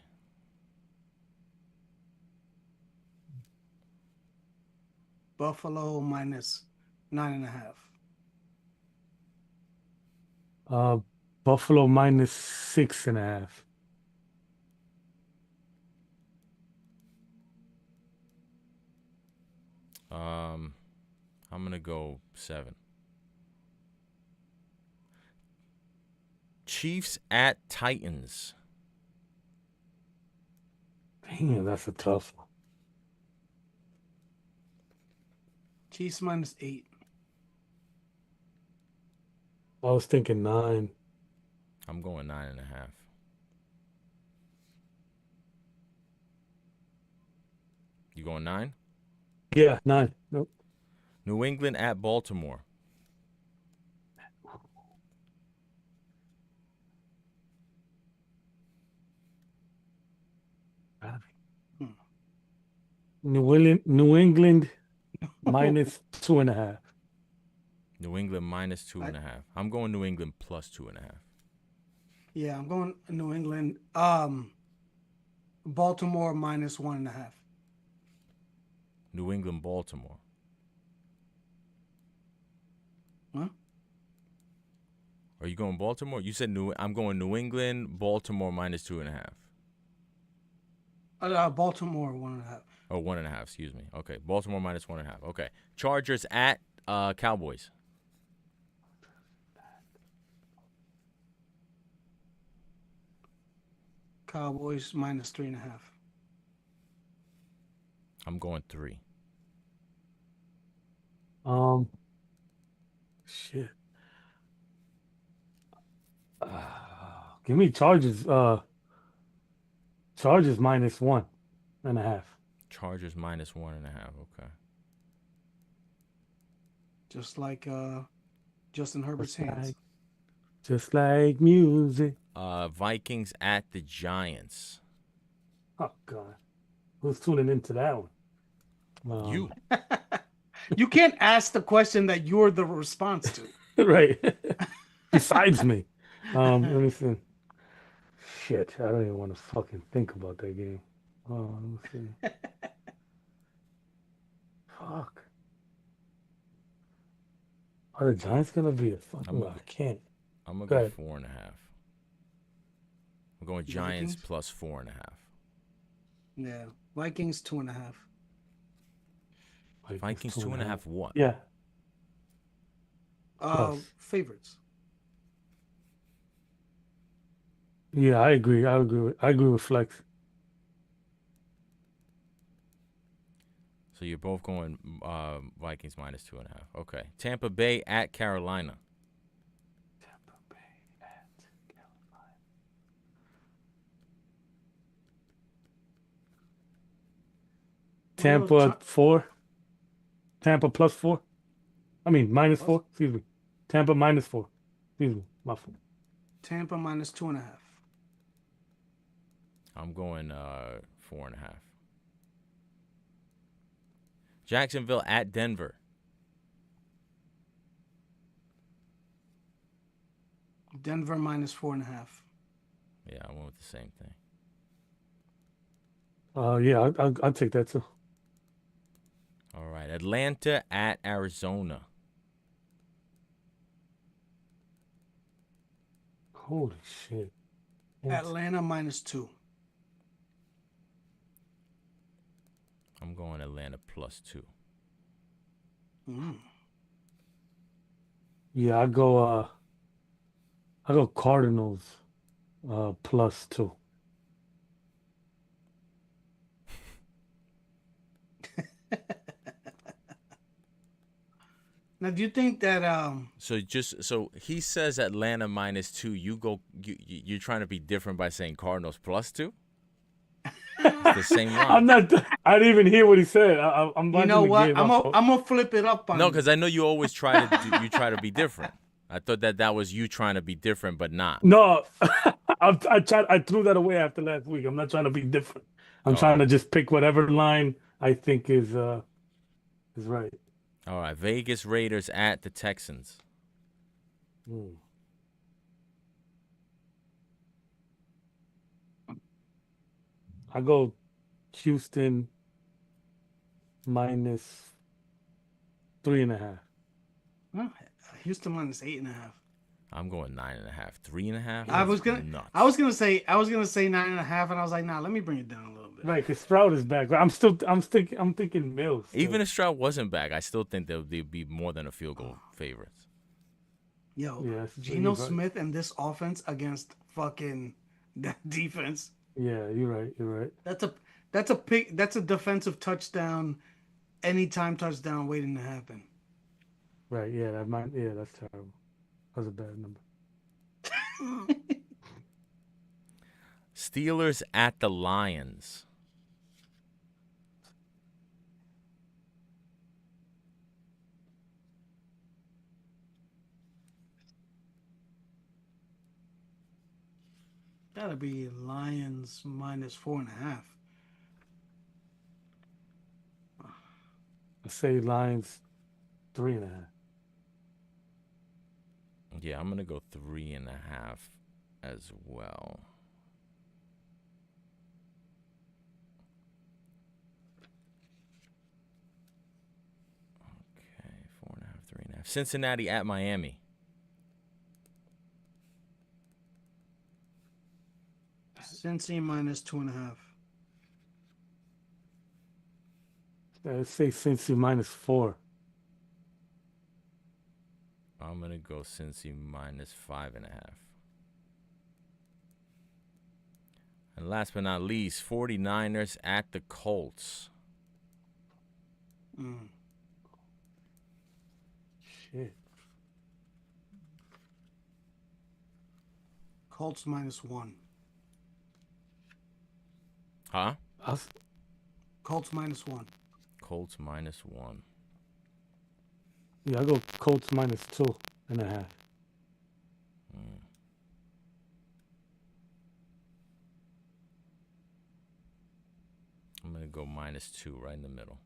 Buffalo -9.5. Buffalo -6.5. I'm gonna go 7. Chiefs at Titans. Damn, that's a tough one. Chiefs -8. I was thinking 9. I'm going 9.5. You going 9? Yeah, 9. Nope. New England at Baltimore. New England minus 2.5. New England minus 2.5. I'm going New England plus 2.5. Yeah, I'm going New England. Baltimore minus 1.5. New England, Baltimore. Huh? Are you going Baltimore? You said I'm going New England, Baltimore minus 2.5. Baltimore 1.5. Oh, 1.5. Excuse me. Okay, Baltimore minus 1.5. Okay, Chargers at Cowboys. Cowboys minus 3.5. I'm going 3. Shit. Give me Chargers. Chargers minus 1.5. Chargers minus 1.5. Okay. Just like Justin Herbert's hands. Just like music. Vikings at the Giants. Oh God, who's tuning into that one? You. You can't ask the question that you're the response to. Right. Besides me. Let me see. Shit, I don't even want to fucking think about that game. Let me see. Fuck. Are the Giants gonna be a fucking? I can't. I'm gonna Go go ahead. 4.5. I'm going Giants Vikings? plus 4.5. Yeah, Vikings 2.5. Vikings 2.5. What? Yeah. Plus. Favorites. Yeah, I agree. I agree with Flex. So you're both going Vikings minus 2.5. Okay. Tampa Bay at Carolina. Tampa Bay at Carolina. Tampa at 4. Tampa plus 4. I mean minus 4. Excuse me. Tampa minus 4. Excuse me. My fault. Tampa minus 2.5. I'm going 4.5. Jacksonville at Denver. Denver minus 4.5. Yeah, I went with the same thing. Yeah, I'll take that too. All right. Atlanta at Arizona. Holy shit. Atlanta minus 2. I'm going Atlanta plus 2. Yeah, I go Cardinals plus 2. Now, do you think that So he says Atlanta minus 2. You're trying to be different by saying Cardinals plus 2? It's the same line. I didn't even hear what he said. I'm you know what? I'm gonna flip it up on No, you. because I know you always try to be different. I thought that was you trying to be different, but not. No, I threw that away after last week. I'm not trying to be different. I'm trying to just pick whatever line I think is right. All right, Vegas Raiders at the Texans. I go Houston minus 3.5. Huh? Houston minus 8.5. I'm going 9.5, 3.5. I was gonna say 9.5, and I was like, nah, let me bring it down a little bit. Right, because Stroud is back. I'm thinking Mills. Even if Stroud wasn't back, I still think they'd be more than a field goal favorites. Yo, Yeah, Geno Smith and this offense against fucking that defense. Yeah, you're right. You're right. That's a defensive touchdown, anytime touchdown waiting to happen. Right. Yeah, that's terrible. That's a bad number. Steelers at the Lions. Gotta be Lions minus 4.5. I say Lions 3.5. Yeah, I'm gonna go 3.5 as well. Okay, 4.5, 3.5. Cincinnati at Miami. Cincy minus 2.5. I say Cincy minus 4. I'm gonna go Cincy minus 5.5. And last but not least, 49ers at the Colts. Shit. Colts minus 1. Huh? Colts minus 1. Colts minus 1. Yeah, I go Colts minus 2.5. I'm going to go minus 2 right in the middle.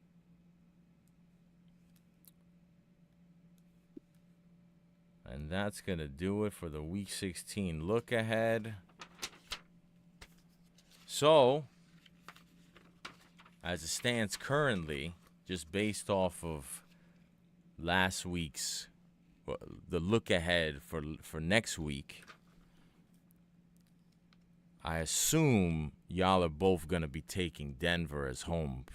And that's going to do it for the Week 16 look ahead. So, as it stands currently, just based off of last week's, the look ahead for next week, I assume y'all are both going to be taking Denver as home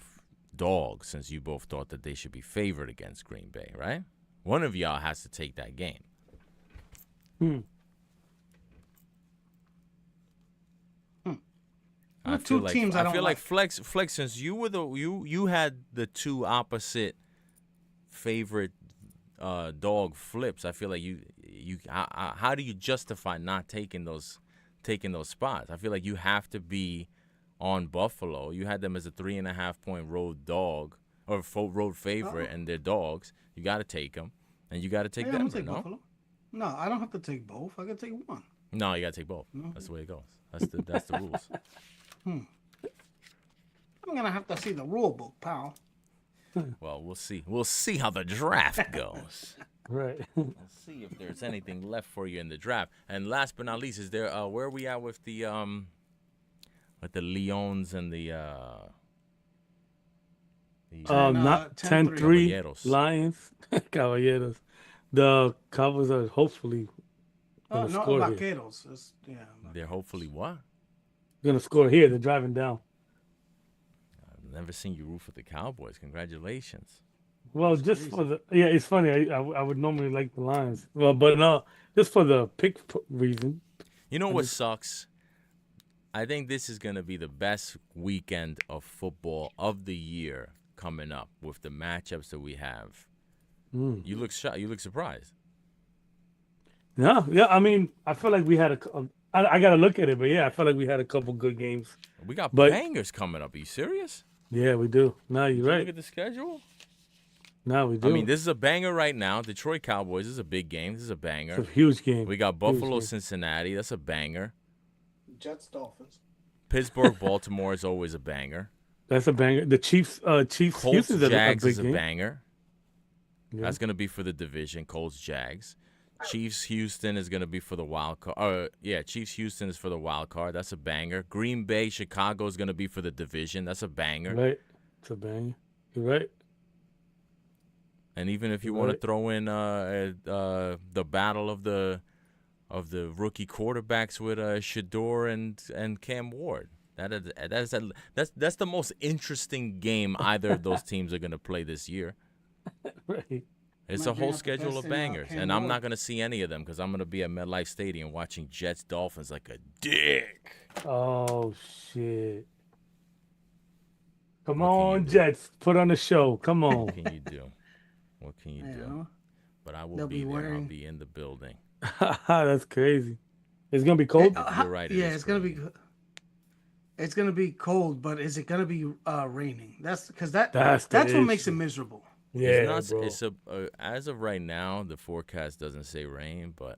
dog, since you both thought that they should be favored against Green Bay, right? One of y'all has to take that game. I feel like teams I feel like Flex, since you were you had the two opposite favorite dog flips. I feel like how do you justify not taking those spots? I feel like you have to be on Buffalo. You had them as a 3.5 point road dog or road favorite, and they're dogs. You got to take them, and you got to take Denver. Take Buffalo. No, I don't have to take both. I can take one. No, you got to take both. No. That's the way it goes. That's the rules. I'm gonna have to see the rule book, pal. Well, we'll see. We'll see how the draft goes. Right. We'll see if there's anything left for you in the draft. And last but not least, is there where are we at with the Leons and the 10-3 Lions, Caballeros. The Cowboys are hopefully gonna score Vaqueros. Here. They're hopefully what? Gonna score here. They're driving down. I've never seen you root for the Cowboys. Congratulations. Well, just for the it's funny. I would normally like the Lions. Well, but no, just for the pick reason. You know what sucks? I think this is gonna be the best weekend of football of the year coming up with the matchups that we have. You look shocked. You look surprised. No, yeah. I mean, I feel like we had I gotta look at it, but yeah, I feel like we had a couple good games. We got bangers coming up. Are you serious? Yeah, we do. No, you're right. Look at the schedule. No, we do. I mean, this is a banger right now. Detroit Cowboys. This is a big game. This is a banger. It's a huge game. We got Buffalo, Cincinnati. That's a banger. Jets, Dolphins. Pittsburgh, Baltimore is always a banger. That's a banger. The Chiefs, Colts, Jags is a game. banger. Yeah. That's going to be for the division, Colts, Jags. Chiefs, Houston is going to be for the wild card. Chiefs, Houston is for the wild card. That's a banger. Green Bay, Chicago is going to be for the division. That's a banger. Right. It's a banger. You're right. And even if you want to throw in the battle of the rookie quarterbacks with Shador and Cam Ward, that's the most interesting game either of those teams are going to play this year. Right. It's a whole schedule of bangers, and I'm not going to see any of them because I'm going to be at MetLife Stadium watching Jets Dolphins like a dick. Oh shit! Come on, Jets, put on the show. Come on. What can you do? What can you do? But I will be there. I'll be in the building. That's crazy. It's gonna be cold. You're right. It's gonna be. It's gonna be cold, but is it gonna be raining? That's because that's what makes it miserable. Yeah, it's as of right now, the forecast doesn't say rain, but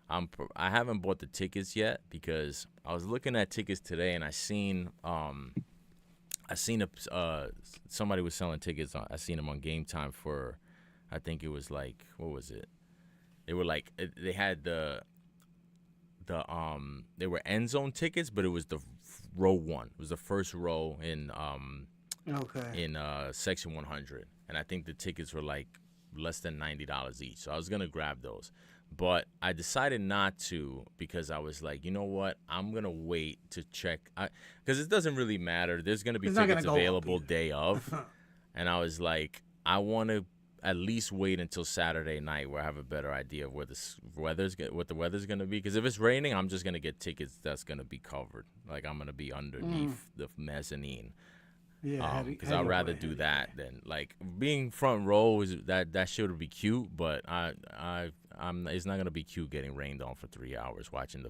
I haven't bought the tickets yet because I was looking at tickets today and I seen somebody was selling tickets. I seen them on Game Time for, I think it was like, what was it? They were like, they had they were end zone tickets, but it was the row one. It was the first row in section 100, and I think the tickets were like less than $90 each. So I was gonna grab those, but I decided not to because I was like, you know what? I'm gonna wait to check because it doesn't really matter. There's gonna be tickets available day of, and I was like, I want to at least wait until Saturday night where I have a better idea of what the weather's going to be. Because if it's raining, I'm just going to get tickets that's going to be covered. Like, I'm going to be underneath the mezzanine. Yeah, because I'd rather do that than, like, being front row. That shit would be cute, but it's not going to be cute getting rained on for 3 hours watching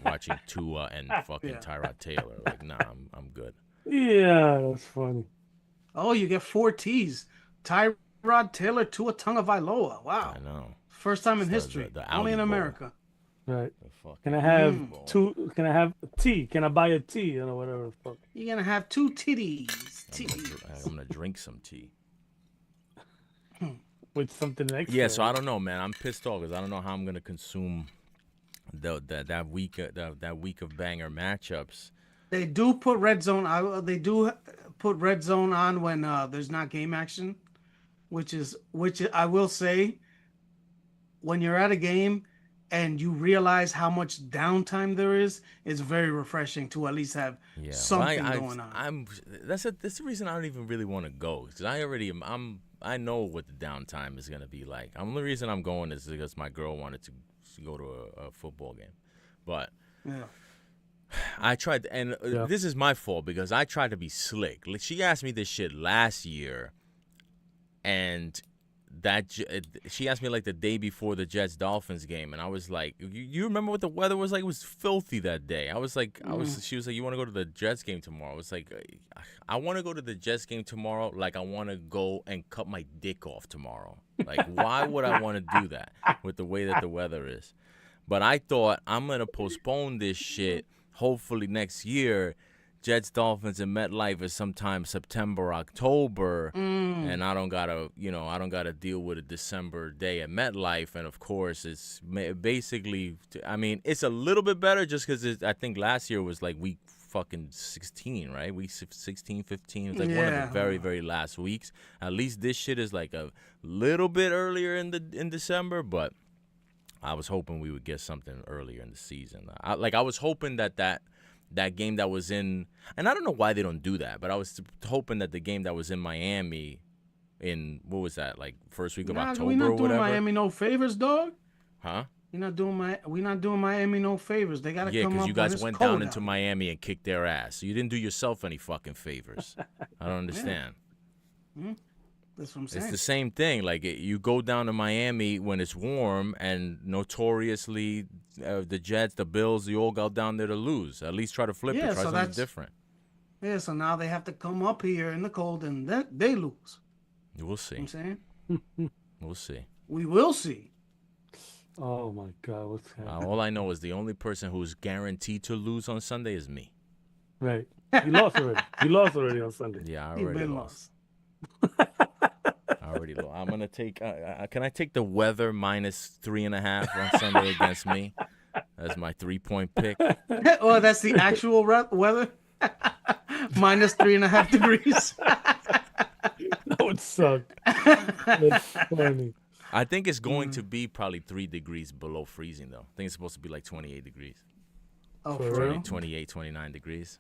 watching Tua and fucking Tyrod Taylor. Like, nah, I'm good. Yeah, that's funny. Oh, you get 4 T's. Rod Taylor to a tongue of Iloa. Wow. I know. First time in history. Only in America. Right. Can I have two? Can I have tea? Can I buy a tea? You know, whatever the fuck. You're going to have 2 titties. I'm going to drink some tea. With something extra. Yeah, so I don't know, man. I'm pissed off because I don't know how I'm going to consume that week of banger matchups. They do put red zone. They do put red zone on when there's not game action. Which I will say, when you're at a game and you realize how much downtime there is, it's very refreshing to at least have something going on. That's the reason I don't even really want to go, because I know what the downtime is gonna be like. The only reason I'm going is because my girl wanted to go to a football game, but I tried, and this is my fault because I tried to be slick. Like, she asked me this shit last year. And she asked me like the day before the Jets-Dolphins game, and I was like, "You remember what the weather was like? It was filthy that day." I was like, She was like, "You want to go to the Jets game tomorrow?" I was like, "I want to go to the Jets game tomorrow. Like, I want to go and cut my dick off tomorrow. Like, why would I want to do that with the way that the weather is?" But I thought I'm gonna postpone this shit. Hopefully next year. Jets, Dolphins, and MetLife is sometime September, October, and I don't gotta deal with a December day at MetLife. And of course, it's basically, I mean, it's a little bit better just because I think last year was like week fucking 16, right? Week 16, 15. It was like one of the very, very last weeks. At least this shit is like a little bit earlier in December, but I was hoping we would get something earlier in the season. I was hoping that game that was in, and I don't know why they don't do that, but I was hoping that the game that was in Miami in, what was that, like first week of October or whatever? We're not doing Miami no favors, dog. Huh? We're not doing Miami no favors. They got to come up. Yeah, because you guys went down into Miami and kicked their ass. So you didn't do yourself any fucking favors. I don't understand. Yeah. That's what I'm saying. It's the same thing. Like, you go down to Miami when it's warm, and notoriously, the Jets, the Bills, you all go down there to lose. At least try to flip it. Try something different. Yeah, so now they have to come up here in the cold, and then they lose. We'll see. You know what I'm saying? We'll see. We will see. Oh, my God. What's happening? All I know is the only person who's guaranteed to lose on Sunday is me. Right. He lost already. He lost already on Sunday. Yeah, I already lost. I'm gonna take. Can I take the weather minus 3.5 on Sunday against me as my 3-point pick? Oh, that's the actual weather. Minus 3.5 degrees. That would suck. That's funny. I think it's going to be probably 3 degrees below freezing, though. I think it's supposed to be like 28 degrees. Oh, for real? 28, 29 degrees.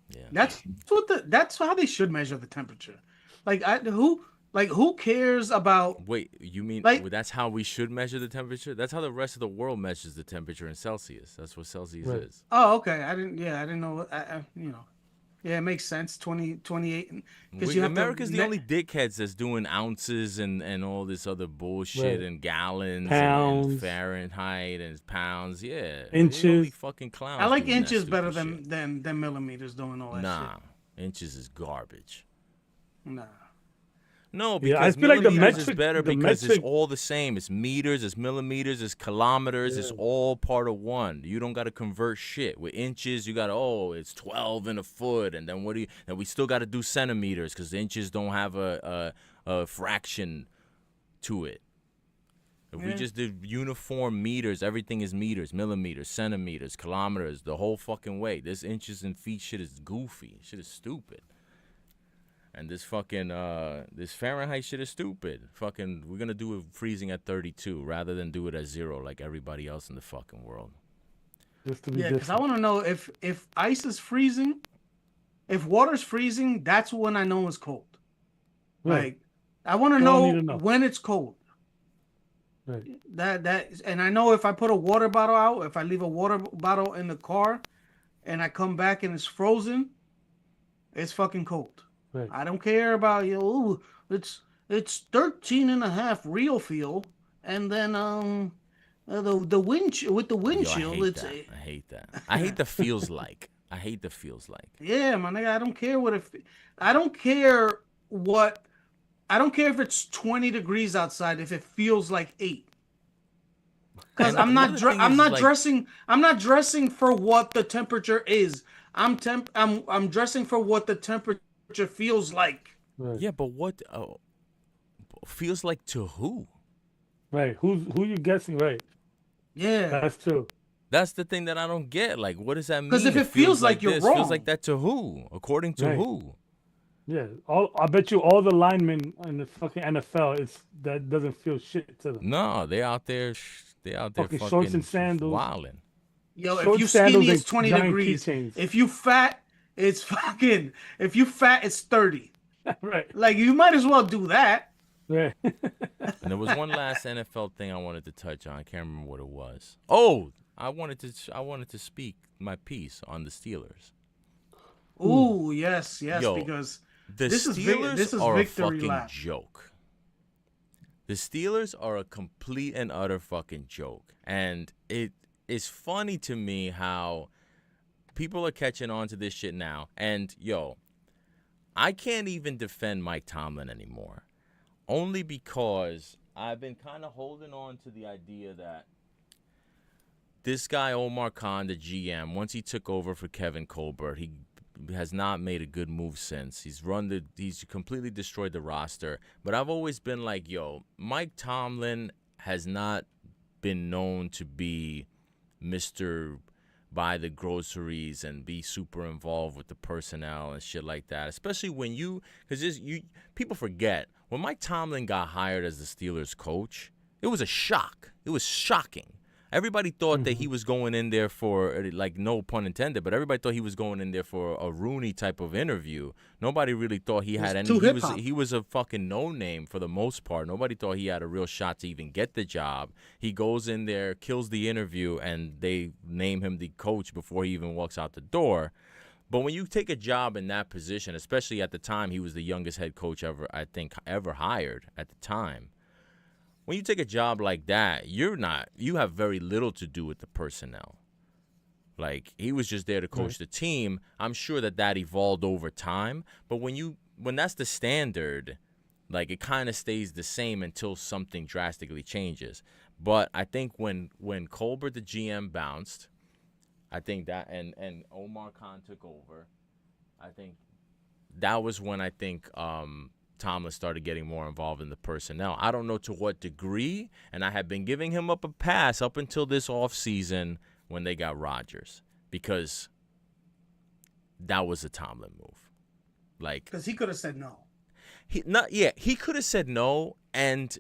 Yeah. That's how they should measure the temperature. Who cares about? Wait, you mean that's how we should measure the temperature? That's how the rest of the world measures the temperature in Celsius. That's what Celsius is. Oh, okay. I didn't know. Yeah, it makes sense. 28. America's the only dickheads that's doing ounces and all this other bullshit and gallons pounds. And Fahrenheit and pounds. Yeah, inches. Fucking clowns. I like inches better than millimeters doing all that shit. Nah, inches is garbage. Nah. No, Yeah, I because feel like millimeters is better the because it's metric. all the same. It's meters, it's millimeters, it's kilometers. It's all part of one. You don't got to convert shit. With inches, you got to, it's 12 in a foot. And then and we still got to do centimeters because inches don't have a fraction to it. If we just did uniform meters, everything is meters, millimeters, centimeters, kilometers, the whole fucking way. This inches and feet shit is goofy. Shit is stupid. And this fucking this Fahrenheit shit is stupid. Fucking, we're gonna do it freezing at 32 rather than do it at 0 like everybody else in the fucking world. Just to be Yeah, because I want to know if ice is freezing, if water's freezing, that's when I know it's cold. Right. Like, I want to All I need know to know. when it's cold. Right. And I know if I put a water bottle out, if I leave a water bottle in the car, and I come back and it's frozen, it's fucking cold. Right. I don't care about it's 13 and a half real feel, and then the wind with the windshield, I hate that. I hate the feels like. I hate the feels like. Yeah, my nigga, I don't care what I don't care what I don't care if it's 20 degrees outside if it feels like 8. Cuz I'm not dressing for what the temperature is. I'm dressing for what the temperature feels like. Right. Yeah, but what feels like to who? Right. Who you guessing? Right. Yeah. That's true. That's the thing that I don't get. Like, what does that mean? Because if it feels like you're this, wrong, feels like that to who? According to who? Yeah. I bet you all the linemen in the fucking NFL, that doesn't feel shit to them. No, they out there. They out there Fucking fucking shorts and sandals. wilding. Yo, Short if you sandals skinny, and it's 20 giant degrees. keychains. If you fat, it's fucking. If you fat, it's 30. Right. Like, you might as well do that. Right. And there was one last NFL thing I wanted to touch on. I can't remember what it was. Oh, I wanted to speak my piece on the Steelers. Ooh, yes, Yo, because the Steelers this is are victory a fucking lap. joke. The Steelers are a complete and utter fucking joke. And it is funny to me how people are catching on to this shit now. And, yo, I can't even defend Mike Tomlin anymore. Only because I've been kind of holding on to the idea that this guy, Omar Khan, the GM, once he took over for Kevin Colbert, he has not made a good move since. He's completely destroyed the roster. But I've always been like, yo, Mike Tomlin has not been known to be Mr. Buy the groceries and be super involved with the personnel and shit like that. Especially when people forget when Mike Tomlin got hired as the Steelers coach, it was a shock. It was shocking. Everybody thought that he was going in there for, like, no pun intended, but everybody thought he was going in there for a Rooney type of interview. Nobody really thought he had any. He was a fucking no-name for the most part. Nobody thought he had a real shot to even get the job. He goes in there, kills the interview, and they name him the coach before he even walks out the door. But when you take a job in that position, especially at the time, he was the youngest head coach ever hired at the time. When you take a job like that, you have very little to do with the personnel. Like, he was just there to coach the team. I'm sure that evolved over time. But when that's the standard, like, it kind of stays the same until something drastically changes. But I think when Colbert, the GM, bounced, I think that, and Omar Khan took over, I think that was when I think Tomlin started getting more involved in the personnel. I don't know to what degree, and I have been giving him a pass up until this offseason when they got Rodgers, because that was a Tomlin move. Like, because he could have said no. He could have said no, and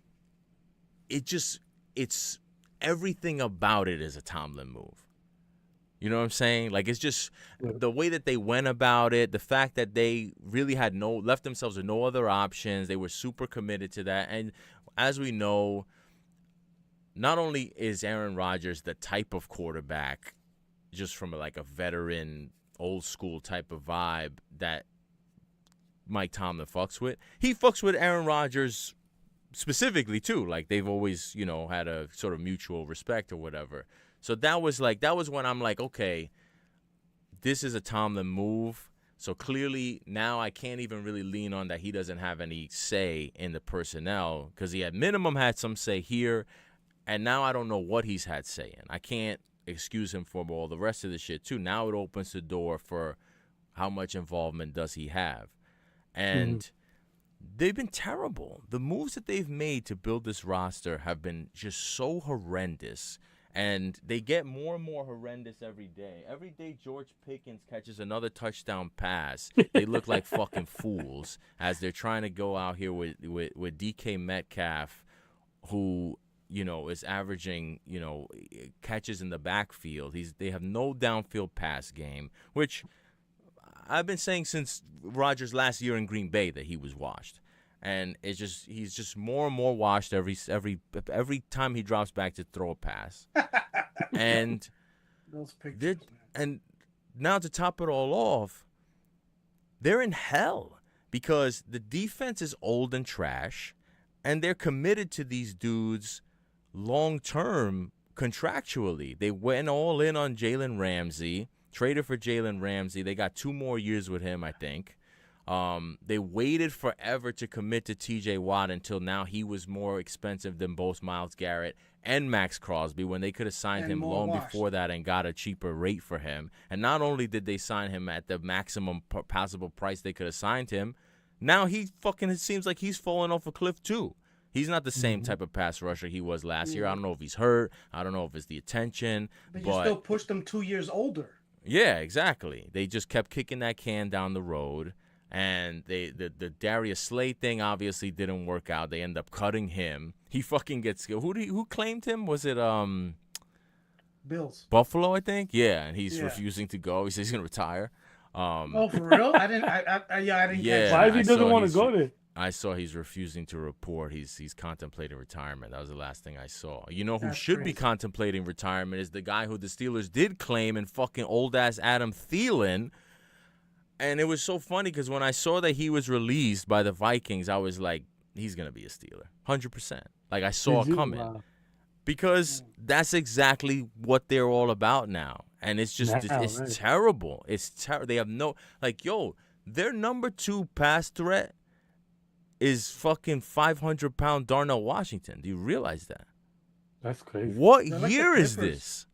it's everything about it is a Tomlin move. You know what I'm saying? Like, it's just the way that they went about it, the fact that they really had left themselves with no other options. They were super committed to that. And as we know, not only is Aaron Rodgers the type of quarterback, just from like a veteran, old school type of vibe that Mike Tomlin fucks with, he fucks with Aaron Rodgers specifically too. Like, they've always, had a sort of mutual respect or whatever. So that was when I'm like, okay, this is a Tomlin move, So clearly now I can't even really lean on that he doesn't have any say in the personnel, because he at minimum had some say here, and now I don't know what he's had say in. I can't excuse him for all the rest of the shit too. Now it opens the door for how much involvement does he have. And they've been terrible. The moves that they've made to build this roster have been just so horrendous. And they get more and more horrendous every day. Every day George Pickens catches another touchdown pass, they look like fucking fools as they're trying to go out here with DK Metcalf, who, you know, is averaging, you know, catches in the backfield. They have no downfield pass game, which I've been saying since Rodgers' last year in Green Bay that he was washed. And he's just more and more washed every time he drops back to throw a pass. And those pictures, and now to top it all off, they're in hell because the defense is old and trash, and they're committed to these dudes long term contractually. They went all in on Jalen Ramsey, traded for Jalen Ramsey. They got 2 more years with him, I think. They waited forever to commit to T.J. Watt until now he was more expensive than both Myles Garrett and Max Crosby, when they could have signed him long before that and got a cheaper rate for him. And not only did they sign him at the maximum possible price they could have signed him, now it seems like he's falling off a cliff too. He's not the same type of pass rusher he was last year. I don't know if he's hurt. I don't know if it's the attention. But you still pushed him 2 years older. Yeah, exactly. They just kept kicking that can down the road. And the Darius Slay thing obviously didn't work out. They end up cutting him. He fucking gets who claimed him? Was it Bills? Buffalo, I think. Yeah, and he's refusing to go. He says he's gonna retire. Oh, for real? I didn't. I didn't. Yeah, why if he doesn't want to go there? I saw he's refusing to report. He's contemplating retirement. That was the last thing I saw. You know who should be contemplating retirement is the guy who the Steelers did claim, and fucking old ass Adam Thielen. And it was so funny because when I saw that he was released by the Vikings, I was like, he's going to be a Steeler. 100%. Like, I saw it coming. Wow. Because that's exactly what they're all about now. And it's just, it's terrible. They have no, like, yo, their number 2 pass threat is fucking 500-pound Darnell Washington. Do you realize that? That's crazy. What year is this?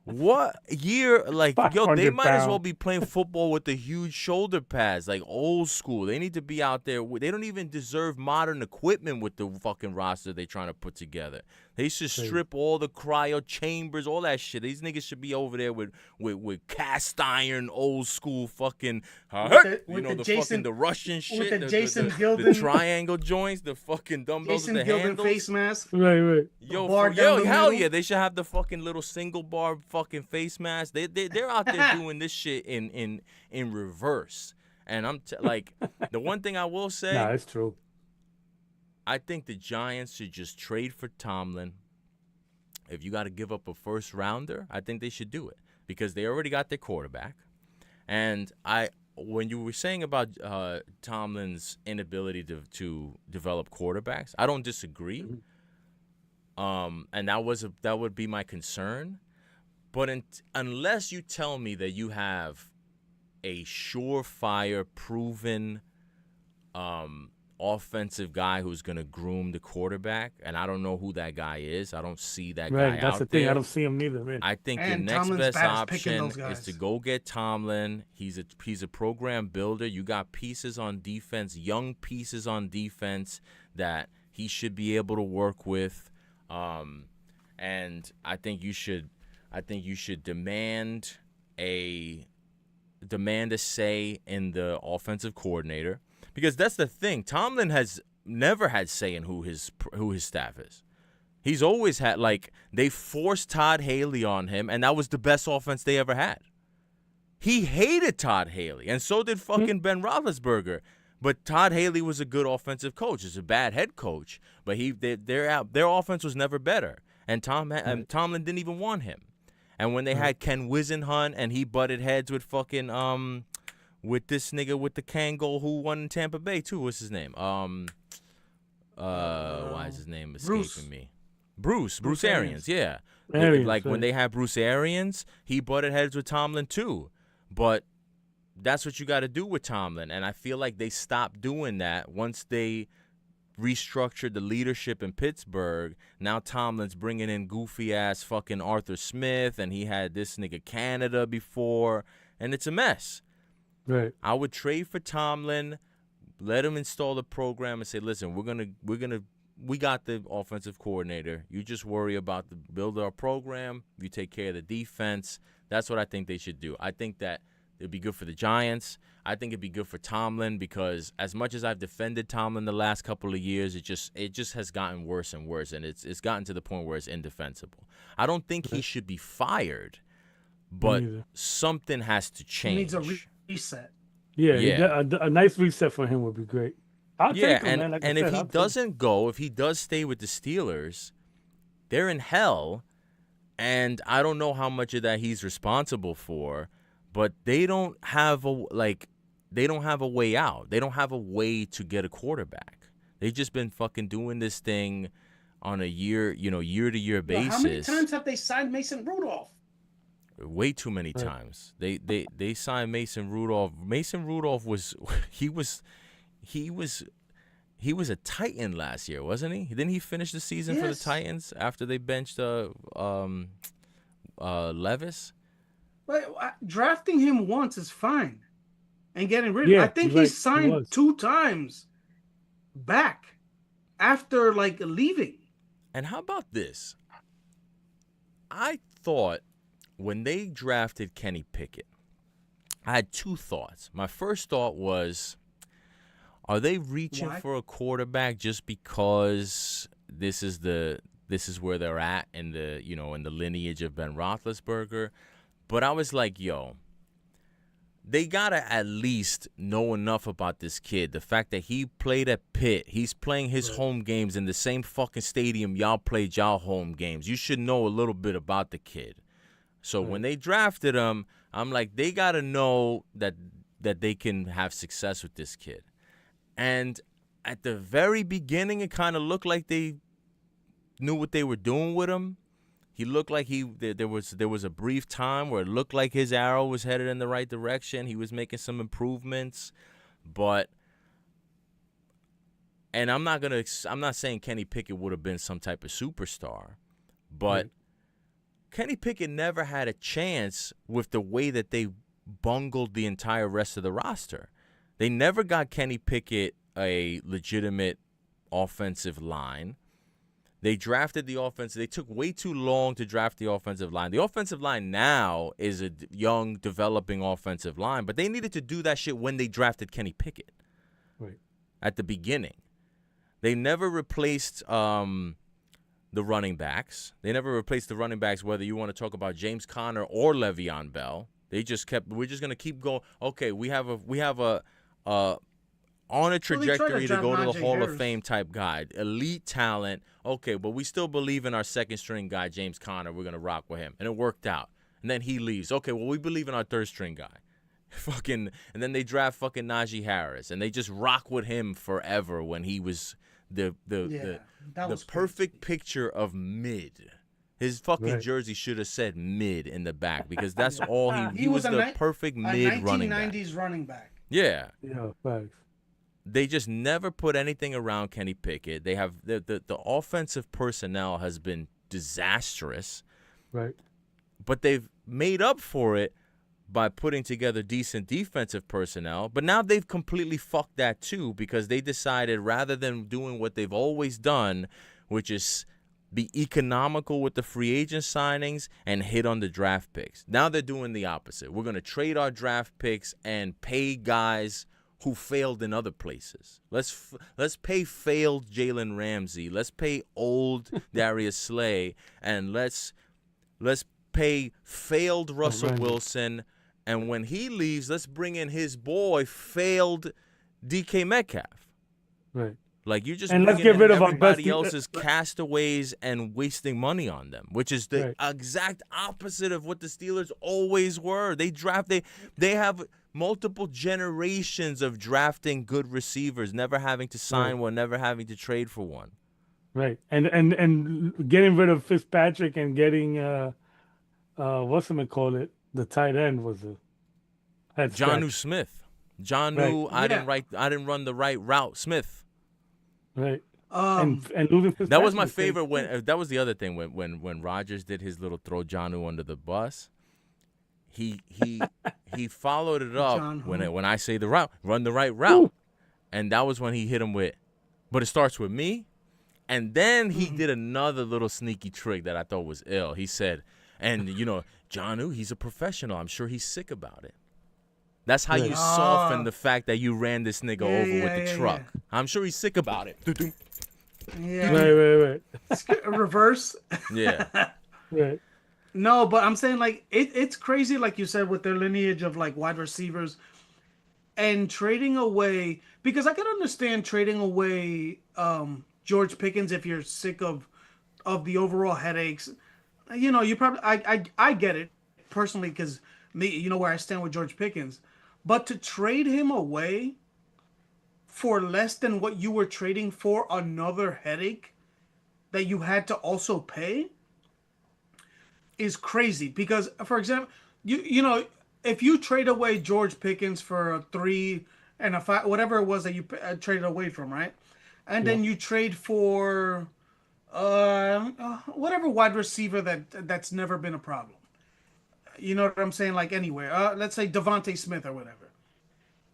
What year? Like, yo, they might as well be playing football with the huge shoulder pads, like old school. They need to be out there. They don't even deserve modern equipment with the fucking roster they're trying to put together. They should strip all the cryo chambers, all that shit. These niggas should be over there with cast iron, old school fucking, the Russian shit, with the Jason Gilden, the triangle joints, the fucking dumbbells, Jason the Gilden handles. face mask. Right. Yo, hell yeah! They should have the fucking little single bar fucking face mask. They're out there doing this shit in reverse. And I'm like, the one thing I will say, nah, it's true. I think the Giants should just trade for Tomlin. If you got to give up a first rounder, I think they should do it because they already got their quarterback. And when you were saying about Tomlin's inability to develop quarterbacks, I don't disagree. And that would be my concern. But unless you tell me that you have a surefire, proven offensive guy who's going to groom the quarterback, and I don't know who that guy is. I don't see that guy out there. Right, that's the thing. I don't see him neither, man. I think the next best option is to go get Tomlin. He's a program builder. You got pieces on defense, young pieces on defense that he should be able to work with. And I think you should demand a say in the offensive coordinator, because that's the thing. Tomlin has never had say in who his staff is. He's always had, like, they forced Todd Haley on him, and that was the best offense they ever had. He hated Todd Haley, and so did fucking Ben Roethlisberger. But Todd Haley was a good offensive coach. He's a bad head coach, but their offense was never better. And Tomlin didn't even want him. And when they had Ken Wisenhunt and he butted heads with fucking with this nigga with the Kangol who won in Tampa Bay too. What's his name? Why is his name escaping me? Bruce Arians. Yeah. Arians, when they had Bruce Arians, he butted heads with Tomlin too. But that's what you got to do with Tomlin. And I feel like they stopped doing that once they restructured the leadership in Pittsburgh. Now Tomlin's bringing in goofy ass fucking Arthur Smith, and he had this nigga Canada before, and it's a mess. Right. I would trade for Tomlin, let him install the program, and say, listen, we got the offensive coordinator. You just worry about the build our program. You take care of the defense. That's what I think they should do. I think that it'd be good for the Giants. I think it'd be good for Tomlin because as much as I've defended Tomlin the last couple of years, it just has gotten worse and worse, and it's gotten to the point where it's indefensible. I don't think he should be fired, but something has to change. He needs a reset. Yeah. A nice reset for him would be great. I'll take him, man. And if he doesn't go, if he does stay with the Steelers, they're in hell, and I don't know how much of that he's responsible for. But they don't have a way out. They don't have a way to get a quarterback. They've just been fucking doing this thing on a year-to-year basis. How many times have they signed Mason Rudolph? Way too many times. They signed Mason Rudolph. Mason Rudolph was a Titan last year, wasn't he? Didn't he finish the season for the Titans after they benched Levis? But drafting him once is fine, and getting rid of him. I think he signed 2 times back after leaving. And how about this? I thought when they drafted Kenny Pickett, I had 2 thoughts. My first thought was, are they reaching for a quarterback just because this is where they're at in the lineage of Ben Roethlisberger? But I was like, yo, they got to at least know enough about this kid. The fact that he played at Pitt, he's playing his home games in the same fucking stadium y'all played y'all home games. You should know a little bit about the kid. So when they drafted him, I'm like, they got to know that they can have success with this kid. And at the very beginning, it kind of looked like they knew what they were doing with him. He looked like there was a brief time where it looked like his arrow was headed in the right direction. He was making some improvements, and I'm not saying Kenny Pickett would have been some type of superstar, but Kenny Pickett never had a chance with the way that they bungled the entire rest of the roster. They never got Kenny Pickett a legitimate offensive line. They drafted the offense. They took way too long to draft the offensive line. The offensive line now is a young, developing offensive line, but they needed to do that shit when they drafted Kenny Pickett. Right. At the beginning. They never replaced the running backs. They never replaced the running backs, whether you want to talk about James Conner or Le'Veon Bell. They just we're just going to keep going. Okay, we have a on a trajectory to go to the Hall of Fame type guy, elite talent. Okay, but we still believe in our second string guy, James Conner. We're gonna rock with him, and it worked out. And then he leaves. Okay, well we believe in our third string guy, and then they draft fucking Najee Harris, and they just rock with him forever when he was the perfect picture of mid. His fucking jersey should have said mid in the back because that's all he was the perfect mid running back. 1990s running back. Yeah. Yeah, facts. They just never put anything around Kenny Pickett. They have the offensive personnel has been disastrous. Right. But they've made up for it by putting together decent defensive personnel. But now they've completely fucked that too because they decided rather than doing what they've always done, which is be economical with the free agent signings and hit on the draft picks. Now they're doing the opposite. We're going to trade our draft picks and pay guys who failed in other places. Let's pay failed Jalen Ramsey. Let's pay old Darius Slay, and let's pay failed Russell Wilson. And when he leaves, let's bring in his boy, failed DK Metcalf. Right. Like you just and let's get rid of everybody else's castaways and wasting money on them, which is the exact opposite of what the Steelers always were. They have multiple generations of drafting good receivers, never having to sign one, never having to trade for one. Right. And getting rid of Fitzpatrick and getting what's him call it, the tight end was Head Jonnu scratch. Smith. Jonnu, Right. I didn't run the right route. Smith. Right. Um, And losing That was Fitzpatrick my is crazy. favorite when that was the other thing when Rodgers did his little throw Jonnu under the bus. He followed it up John when I say the route, run the right route. Woo. And that was when he hit him with, but it starts with me. And then he did another little sneaky trick that I thought was ill. He said, and Jonnu, he's a professional. I'm sure he's sick about it. That's how Right. you soften the fact that you ran this nigga over with the truck. yeah. I'm sure he's sick about it. Yeah. Right. Reverse. Yeah. Right. No, but I'm saying like it's crazy, like you said, with their lineage of like wide receivers and trading away, because I can understand trading away George Pickens if you're sick of the overall headaches. You probably I get it personally because me, you know where I stand with George Pickens, but to trade him away for less than what you were trading for another headache that you had to also pay is crazy. Because, for example, if you trade away George Pickens for a 3 and a 5, whatever it was that you traded away from, right? And then you trade for whatever wide receiver that's never been a problem. You know what I'm saying? Like anywhere. Let's say Devontae Smith or whatever.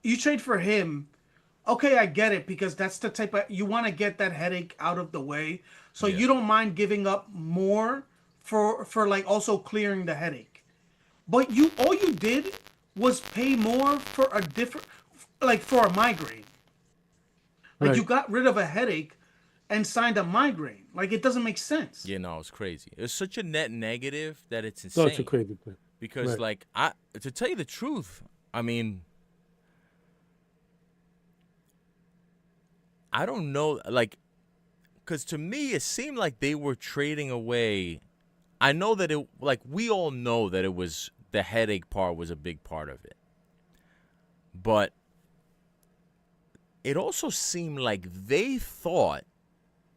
You trade for him. Okay, I get it because that's the type of you want to get that headache out of the way, so Yeah. you don't mind giving up more for like also clearing the headache. But all you did was pay more for a different, like for a migraine. Like you Right. got rid of a headache and signed a migraine. Like it doesn't make sense. Yeah, no, it's crazy. It's such a net negative that it's Such a insane. crazy play. Because Right. like to tell you the truth, I mean, I don't know, like, because to me it seemed like they were trading away. I know that we all know that it was the headache part was a big part of it, but it also seemed like they thought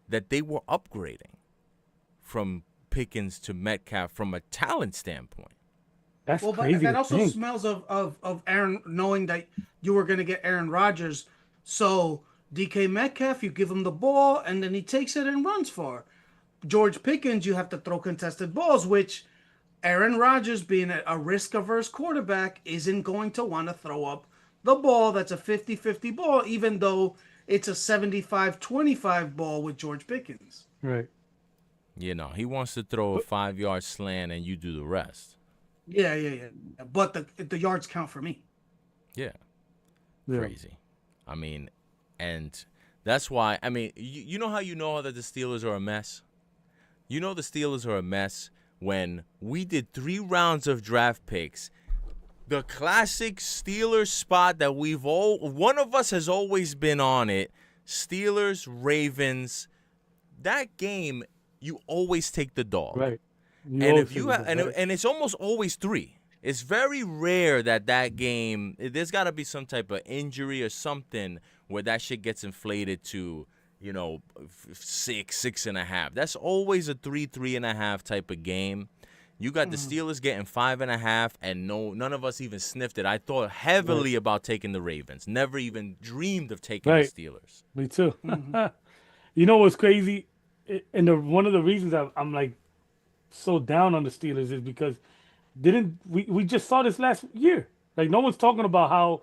that they were upgrading from Pickens to Metcalf from a talent standpoint. That's Well, but crazy that to also think. smells of Aaron knowing that you were going to get Aaron Rodgers. So DK Metcalf, you give him the ball, and then he takes it and runs for. George Pickens, you have to throw contested balls, which Aaron Rodgers, being a risk-averse quarterback, isn't going to want to throw up the ball. That's a 50-50 ball, even though it's a 75-25 ball with George Pickens. Right. He wants to throw a But 5-yard slant and you do the rest. Yeah. But the yards count for me. Yeah. yeah. Crazy. I mean, and that's why, I mean, you know how that the Steelers are a mess? You know the Steelers are a mess when we did 3 rounds of draft picks. The classic Steelers spot that one of us has always been on it. Steelers, Ravens. That game, you always take the dog. Right. And if you have, and it's almost always 3. It's very rare that game. There's got to be some type of injury or something where that shit gets inflated to 6.5. That's always a 3.5 type of game. You got the Steelers getting 5.5, and none of us even sniffed it. I thought heavily about taking the Ravens. Never even dreamed of taking the Steelers. Me too. You know what's crazy? And one of the reasons I'm like so down on the Steelers is because we just saw this last year. Like no one's talking about how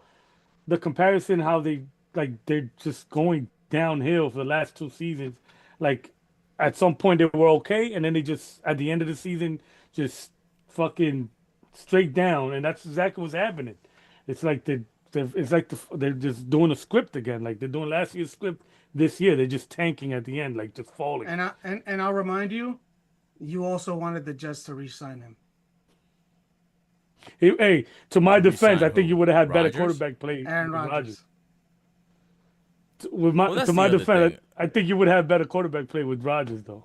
the comparison, how they're just going downhill for the last 2 seasons. Like at some point they were okay, and then they just at the end of the season just fucking straight down, and that's exactly what's happening. It's like they're just doing a script again. Like they're doing last year's script this year. They're just tanking at the end, like just falling. And I'll remind you, you also wanted the Jets to re-sign him. Hey, to my defense, I re-sign think who? you would have had better Rodgers? quarterback play Aaron with Rodgers. With Well, that's to the my other defense, thing. I think you would have better quarterback play with Rodgers, though.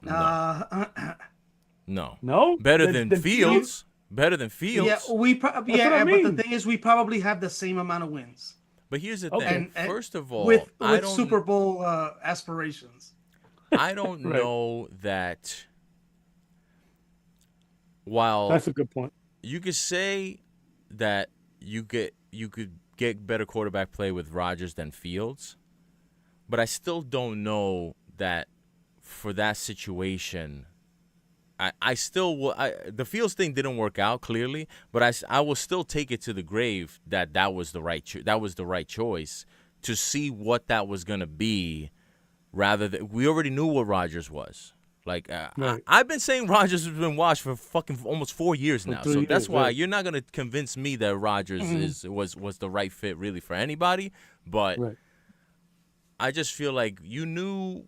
No. No? Better than Fields. Better than Fields. Yeah, what I but the mean. thing is, we probably have the same amount of wins. But here's the Okay. thing. And First of all, with I don't Super Bowl aspirations. I don't Right. know that while That's a good point. you could say that you you could get better quarterback play with Rodgers than Fields, but I still don't know that for that situation. I still will. The Fields thing didn't work out clearly, but I will still take it to the grave that was the right choice to see what that was gonna be. Rather than we already knew what Rodgers was. Like Right. I've been saying Rodgers has been washed for fucking almost 4 years now. So that's why you're not gonna convince me that Rodgers was the right fit really for anybody. But I just feel like you knew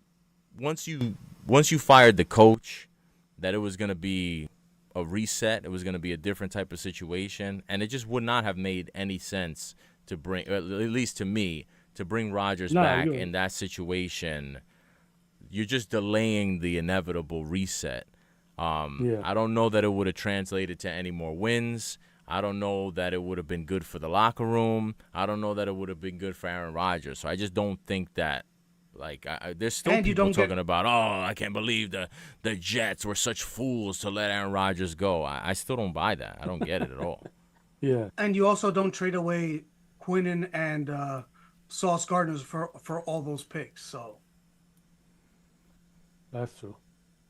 once you fired the coach that it was going to be a reset. It was going to be a different type of situation. And it just would not have made any sense to bring, at least to me, to bring Rodgers back in that situation. You're just delaying the inevitable reset. I don't know that it would have translated to any more wins. I don't know that it would have been good for the locker room. I don't know that it would have been good for Aaron Rodgers. So I just don't think that. Like, there's still people talking about, I can't believe the Jets were such fools to let Aaron Rodgers go. I still don't buy that. I don't get it at all. Yeah. And you also don't trade away Quinnen and Sauce Gardner for all those picks. So that's true.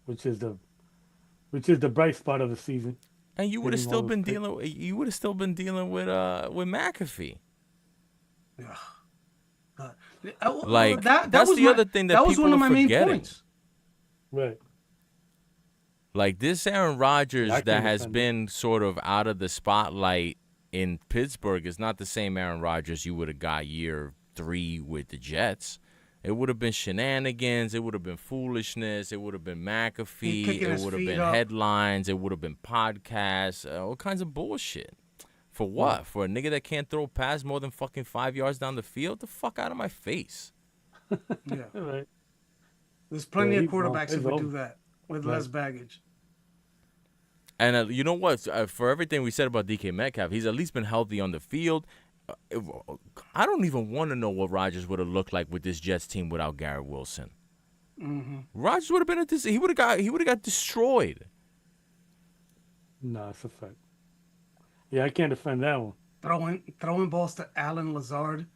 Which is the bright spot of the season. And you would have still been dealing with McAfee. Yeah. Like that's the other thing that people are forgetting. Right. Like this Aaron Rodgers that has been sort of out of the spotlight in Pittsburgh is not the same Aaron Rodgers you would have got year 3 with the Jets. It would have been shenanigans. It would have been foolishness. It would have been McAfee. It would have been headlines. It would have been podcasts. All kinds of bullshit. For what? Wow. For a nigga that can't throw a pass more than fucking 5 yards down the field? The fuck out of my face. Yeah. Right. There's plenty of quarterbacks who would do that with less baggage. And you know what? For everything we said about DK Metcalf, he's at least been healthy on the field. I don't even want to know what Rodgers would have looked like with this Jets team without Garrett Wilson. Mm-hmm. Rodgers would have been he would have got destroyed. No, it's a fact. Yeah, I can't defend that one. Throwing balls to Allen Lazard.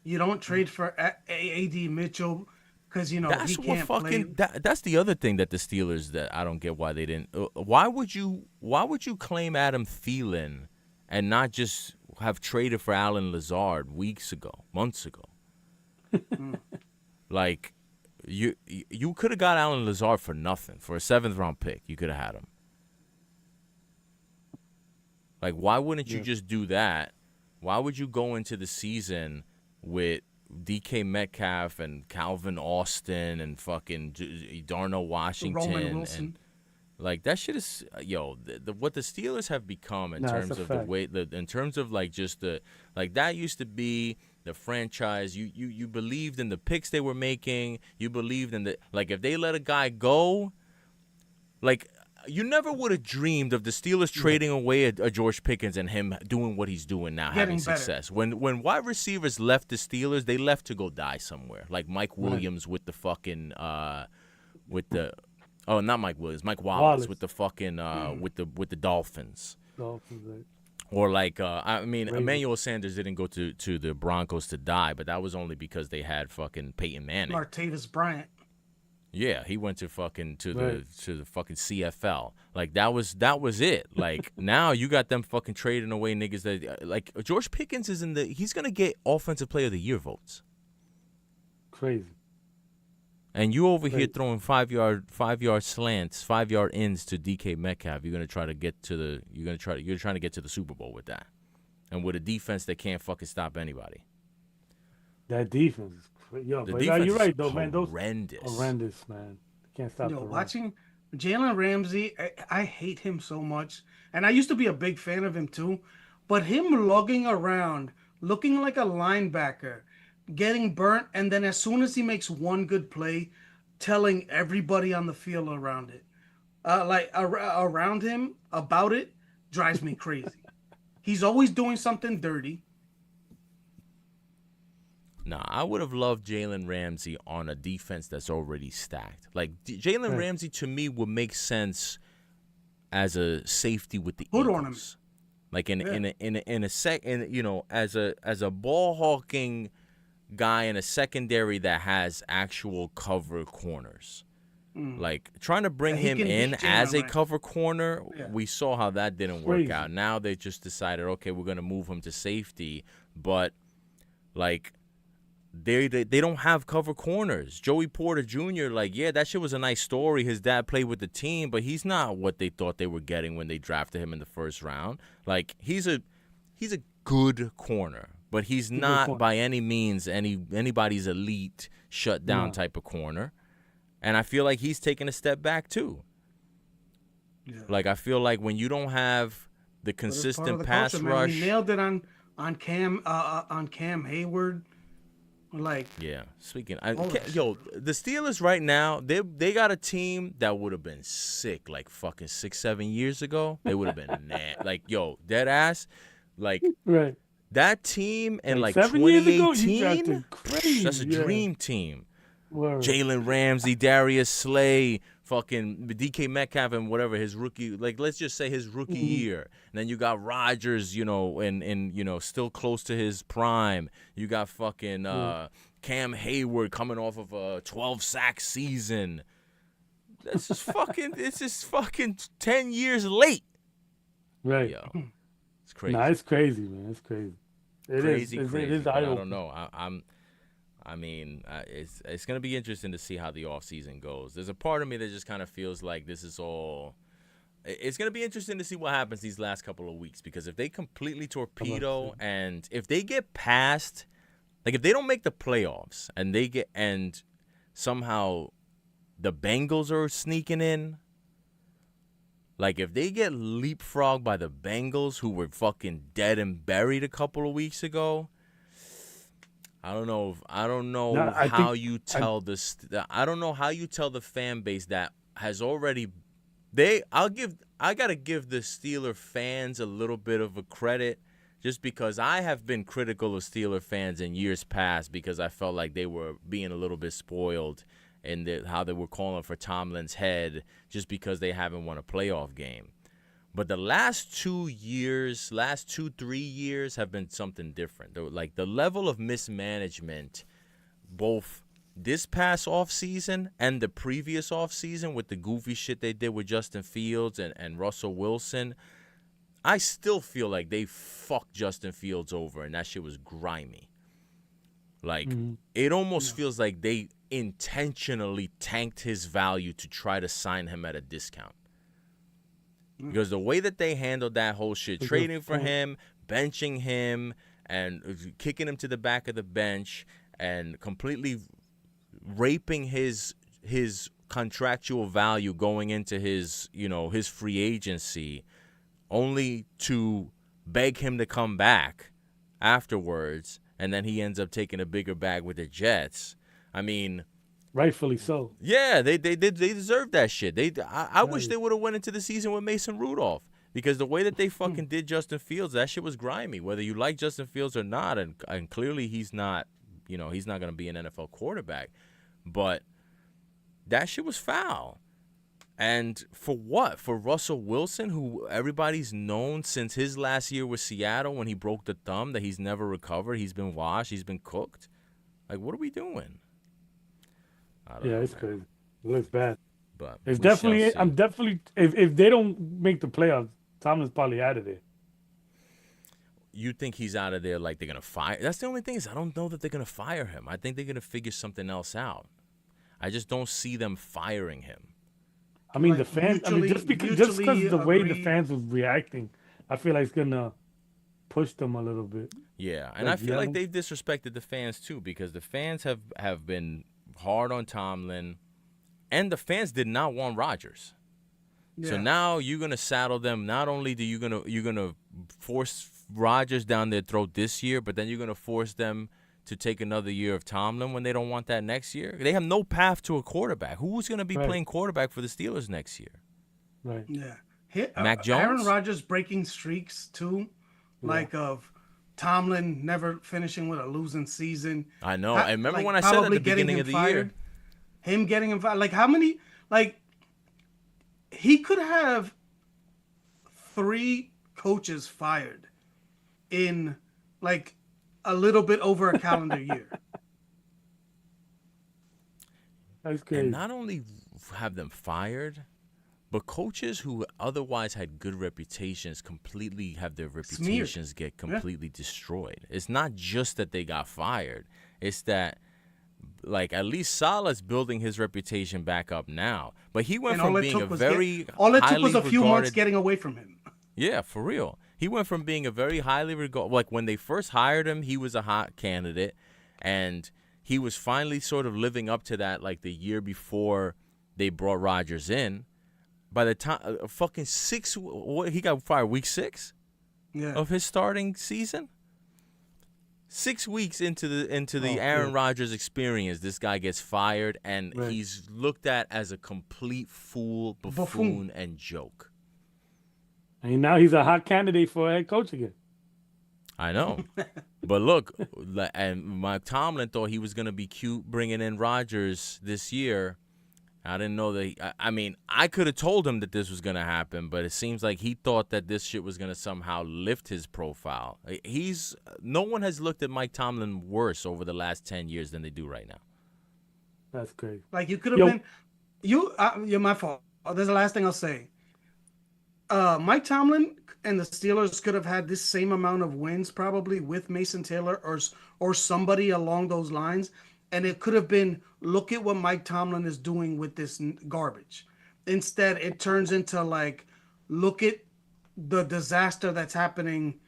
You don't trade for A.D. Mitchell because he can't play. That's the other thing that the Steelers that I don't get why they didn't. Why would you claim Adam Thielen and not just have traded for Allen Lazard months ago? Like you could have got Allen Lazard for nothing, for a 7th round pick. You could have had him. Like, why wouldn't you just do that? Why would you go into the season with DK Metcalf and Calvin Austin and fucking Darnell Washington? Roman Wilson. And, like, that shit is, what the Steelers have become in terms of the way, in terms of, like, just that used to be the franchise. You believed in the picks they were making. You believed in like, if they let a guy go, like, you never would have dreamed of the Steelers trading away a George Pickens and him doing what he's doing now, having success. When wide receivers left the Steelers, they left to go die somewhere. Like Mike Williams with the fucking not Mike Williams, Mike Wallace. With the fucking with the Dolphins. Right. Or like Emmanuel Sanders didn't go to the Broncos to die, but that was only because they had fucking Peyton Manning. Martavis Bryant. Yeah, he went to fucking the fucking CFL. Like that was it. Like now you got them fucking trading away niggas that like George Pickens is he's gonna get Offensive Player of the Year votes. Crazy. And you over here throwing 5 yard slants, 5 yard ins to DK Metcalf. You're trying to get to the Super Bowl with that, and with a defense that can't fucking stop anybody. That defense is crazy. Yo, but you're right though, man. Those horrendous, man. Can't stop. Watching Jalen Ramsey, I hate him so much, and I used to be a big fan of him too. But him lugging around, looking like a linebacker, getting burnt, and then as soon as he makes one good play, telling everybody on the field around it, around him about it, drives me crazy. He's always doing something dirty. Nah, I would have loved Jalen Ramsey on a defense that's already stacked. Like Jalen Ramsey to me would make sense as a safety with the Eagles. Like as a ball hawking guy in a secondary that has actual cover corners. Like trying to bring him in as a cover corner, we saw how that didn't work out. Now they just decided, okay, we're gonna move him to safety, but like they don't have cover corners. Joey Porter Jr., like, yeah, that shit was a nice story. His dad played with the team, but he's not what they thought they were getting when they drafted him in the first round. Like he's a good corner, but he's not by any means anybody's elite shutdown type of corner. And I feel like he's taking a step back too. Yeah. Like I feel like when you don't have the consistent pass rush, he nailed it on Cam Hayward. Like, yeah. Speaking, the Steelers right now, they got a team that would have been sick like fucking 6-7 years ago. They would have been like, dead ass, like that team in like 2018. That's a dream team. Jalen Ramsey, Darius Slay, fucking DK Metcalf, and whatever his rookie, like let's just say his rookie year. And then you got Rodgers, and still close to his prime. You got fucking Cam Hayward coming off of a 12-sack season. It's just fucking 10 years late. Right. Yo, it's crazy. Nah, it's crazy, man. It's crazy. Crazy. It is I don't know. It's going to be interesting to see how the offseason goes. There's a part of me that just kind of feels like this is all – it's going to be interesting to see what happens these last couple of weeks, because if they completely torpedo and if they get past – like if they don't make the playoffs and somehow the Bengals are sneaking in, like if they get leapfrogged by the Bengals, who were fucking dead and buried a couple of weeks ago – I don't know how you tell the fan base that has already I gotta give the Steeler fans a little bit of a credit, just because I have been critical of Steeler fans in years past because I felt like they were being a little bit spoiled in how they were calling for Tomlin's head just because they haven't won a playoff game. But the last 3 years have been something different. Like the level of mismanagement, both this past offseason and the previous offseason with the goofy shit they did with Justin Fields and Russell Wilson, I still feel like they fucked Justin Fields over, and that shit was grimy. Like, it almost feels like they intentionally tanked his value to try to sign him at a discount. Because the way that they handled that whole shit, trading for him, benching him, and kicking him to the back of the bench, and completely raping his contractual value going into his free agency, only to beg him to come back afterwards, and then he ends up taking a bigger bag with the Jets. I mean, rightfully so. Yeah, they deserve that shit. I wish they would have went into the season with Mason Rudolph, because the way that they fucking did Justin Fields, that shit was grimy. Whether you like Justin Fields or not, and clearly he's not going to be an NFL quarterback, but that shit was foul. And for what? For Russell Wilson, who everybody's known since his last year with Seattle when he broke the thumb that he's never recovered. He's been washed. He's been cooked. Like, what are we doing? It's crazy. It looks bad. But it's definitely. I'm definitely. If they don't make the playoffs, Tomlin's probably out of there. You think he's out of there? Like they're gonna fire? That's the only thing, is I don't know that they're gonna fire him. I think they're gonna figure something else out. I just don't see them firing him. I mean, the fans. Just because the way the fans was reacting, I feel like it's gonna push them a little bit. Yeah, and I feel like they've disrespected the fans too, because the fans have been hard on Tomlin, and the fans did not want Rodgers. Yeah. So now you're gonna saddle them. Not only do you're gonna force Rodgers down their throat this year, but then you're gonna force them to take another year of Tomlin when they don't want that next year. They have no path to a quarterback. Who's gonna be playing quarterback for the Steelers next year? Right. Yeah. Mac Jones. Aaron Rodgers breaking streaks too, like of Tomlin never finishing with a losing season. I know. I remember when I said at the beginning of the year. Him getting him fired. Like, how many, like, he could have 3 coaches fired in like a little bit over a calendar year. That's crazy. And not only have them fired, but coaches who otherwise had good reputations completely have their reputations get completely destroyed. It's not just that they got fired. It's that, like, at least Salah's building his reputation back up now. But he went from being a very all it took was a highly few months regarded, getting away from him. yeah, for real. He went from being a very highly regarded, like when they first hired him, he was a hot candidate, and he was finally sort of living up to that, like the year before they brought Rodgers in. By the time fucking he got fired week 6 of his starting season. 6 weeks into the Aaron Rodgers experience, this guy gets fired, and he's looked at as a complete fool, buffoon, and joke. And now he's a hot candidate for head coach again. I know. But look, and Mike Tomlin thought he was going to be cute bringing in Rodgers this year. I didn't know that. I mean, I could have told him that this was going to happen, but it seems like he thought that this shit was going to somehow lift his profile. No one has looked at Mike Tomlin worse over the last 10 years than they do right now. That's crazy. Like, you could have been, you're my fault. There's the last thing I'll say. Mike Tomlin and the Steelers could have had this same amount of wins probably with Mason Taylor or somebody along those lines. And it could have been, look at what Mike Tomlin is doing with this garbage. Instead, it turns into like, look at the disaster that's happening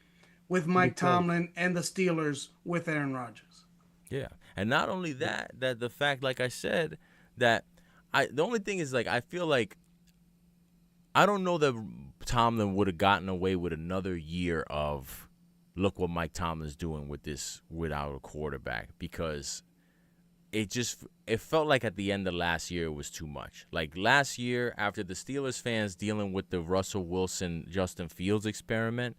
with Mike Tomlin and the Steelers with Aaron Rodgers. Yeah. And not only that the fact, like I said, that the only thing is, like, I feel like I don't know that Tomlin would have gotten away with another year of look what Mike Tomlin's doing with this without a quarterback, because it felt like at the end of last year it was too much. Like last year, after the Steelers fans dealing with the Russell Wilson, Justin Fields experiment,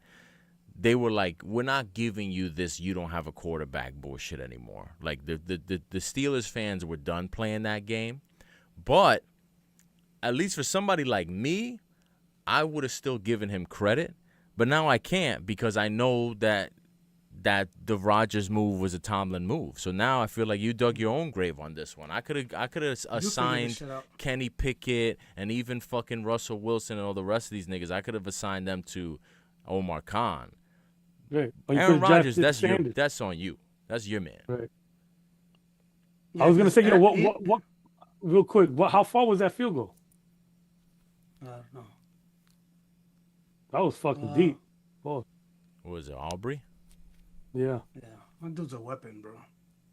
they were like, we're not giving you this you don't have a quarterback bullshit anymore. Like the Steelers fans were done playing that game. But at least for somebody like me, I would have still given him credit. But now I can't, because I know that the Rodgers move was a Tomlin move. So now I feel like you dug your own grave on this one. I could have assigned Kenny Pickett and even fucking Russell Wilson and all the rest of these niggas. I could have assigned them to Omar Khan. Right. Aaron Rodgers, that's on you. That's your man. Right. Yeah, I was gonna say, what real quick, how far was that field goal? No. That was fucking deep. What was it, Aubrey? Yeah. Yeah. That dude's a weapon, bro.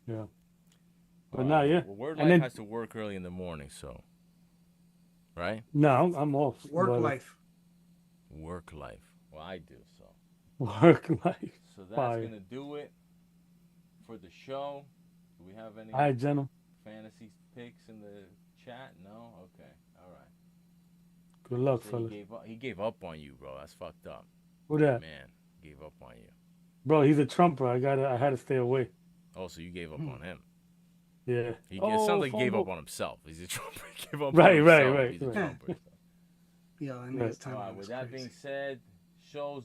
Yeah. But now, yeah. Well, Word Life has to work early in the morning, so. Right? No, I'm off. Work life. Work life. Well, I do, so. Work life. So that's going to do it for the show. Do we have any all right, gentlemen, fantasy picks in the chat? No? Okay. All right. Good luck, so fellas. He gave up on you, bro. That's fucked up. Who that? Man, gave up on you. Bro, he's a Trumper. I had to stay away. Oh, so you gave up on him? Yeah. It sounds like he gave up on himself. He's a Trumper. He gave up right, on himself. Right. He's a Trumper. Yeah, I mean, it's time. All right, with that being said, shows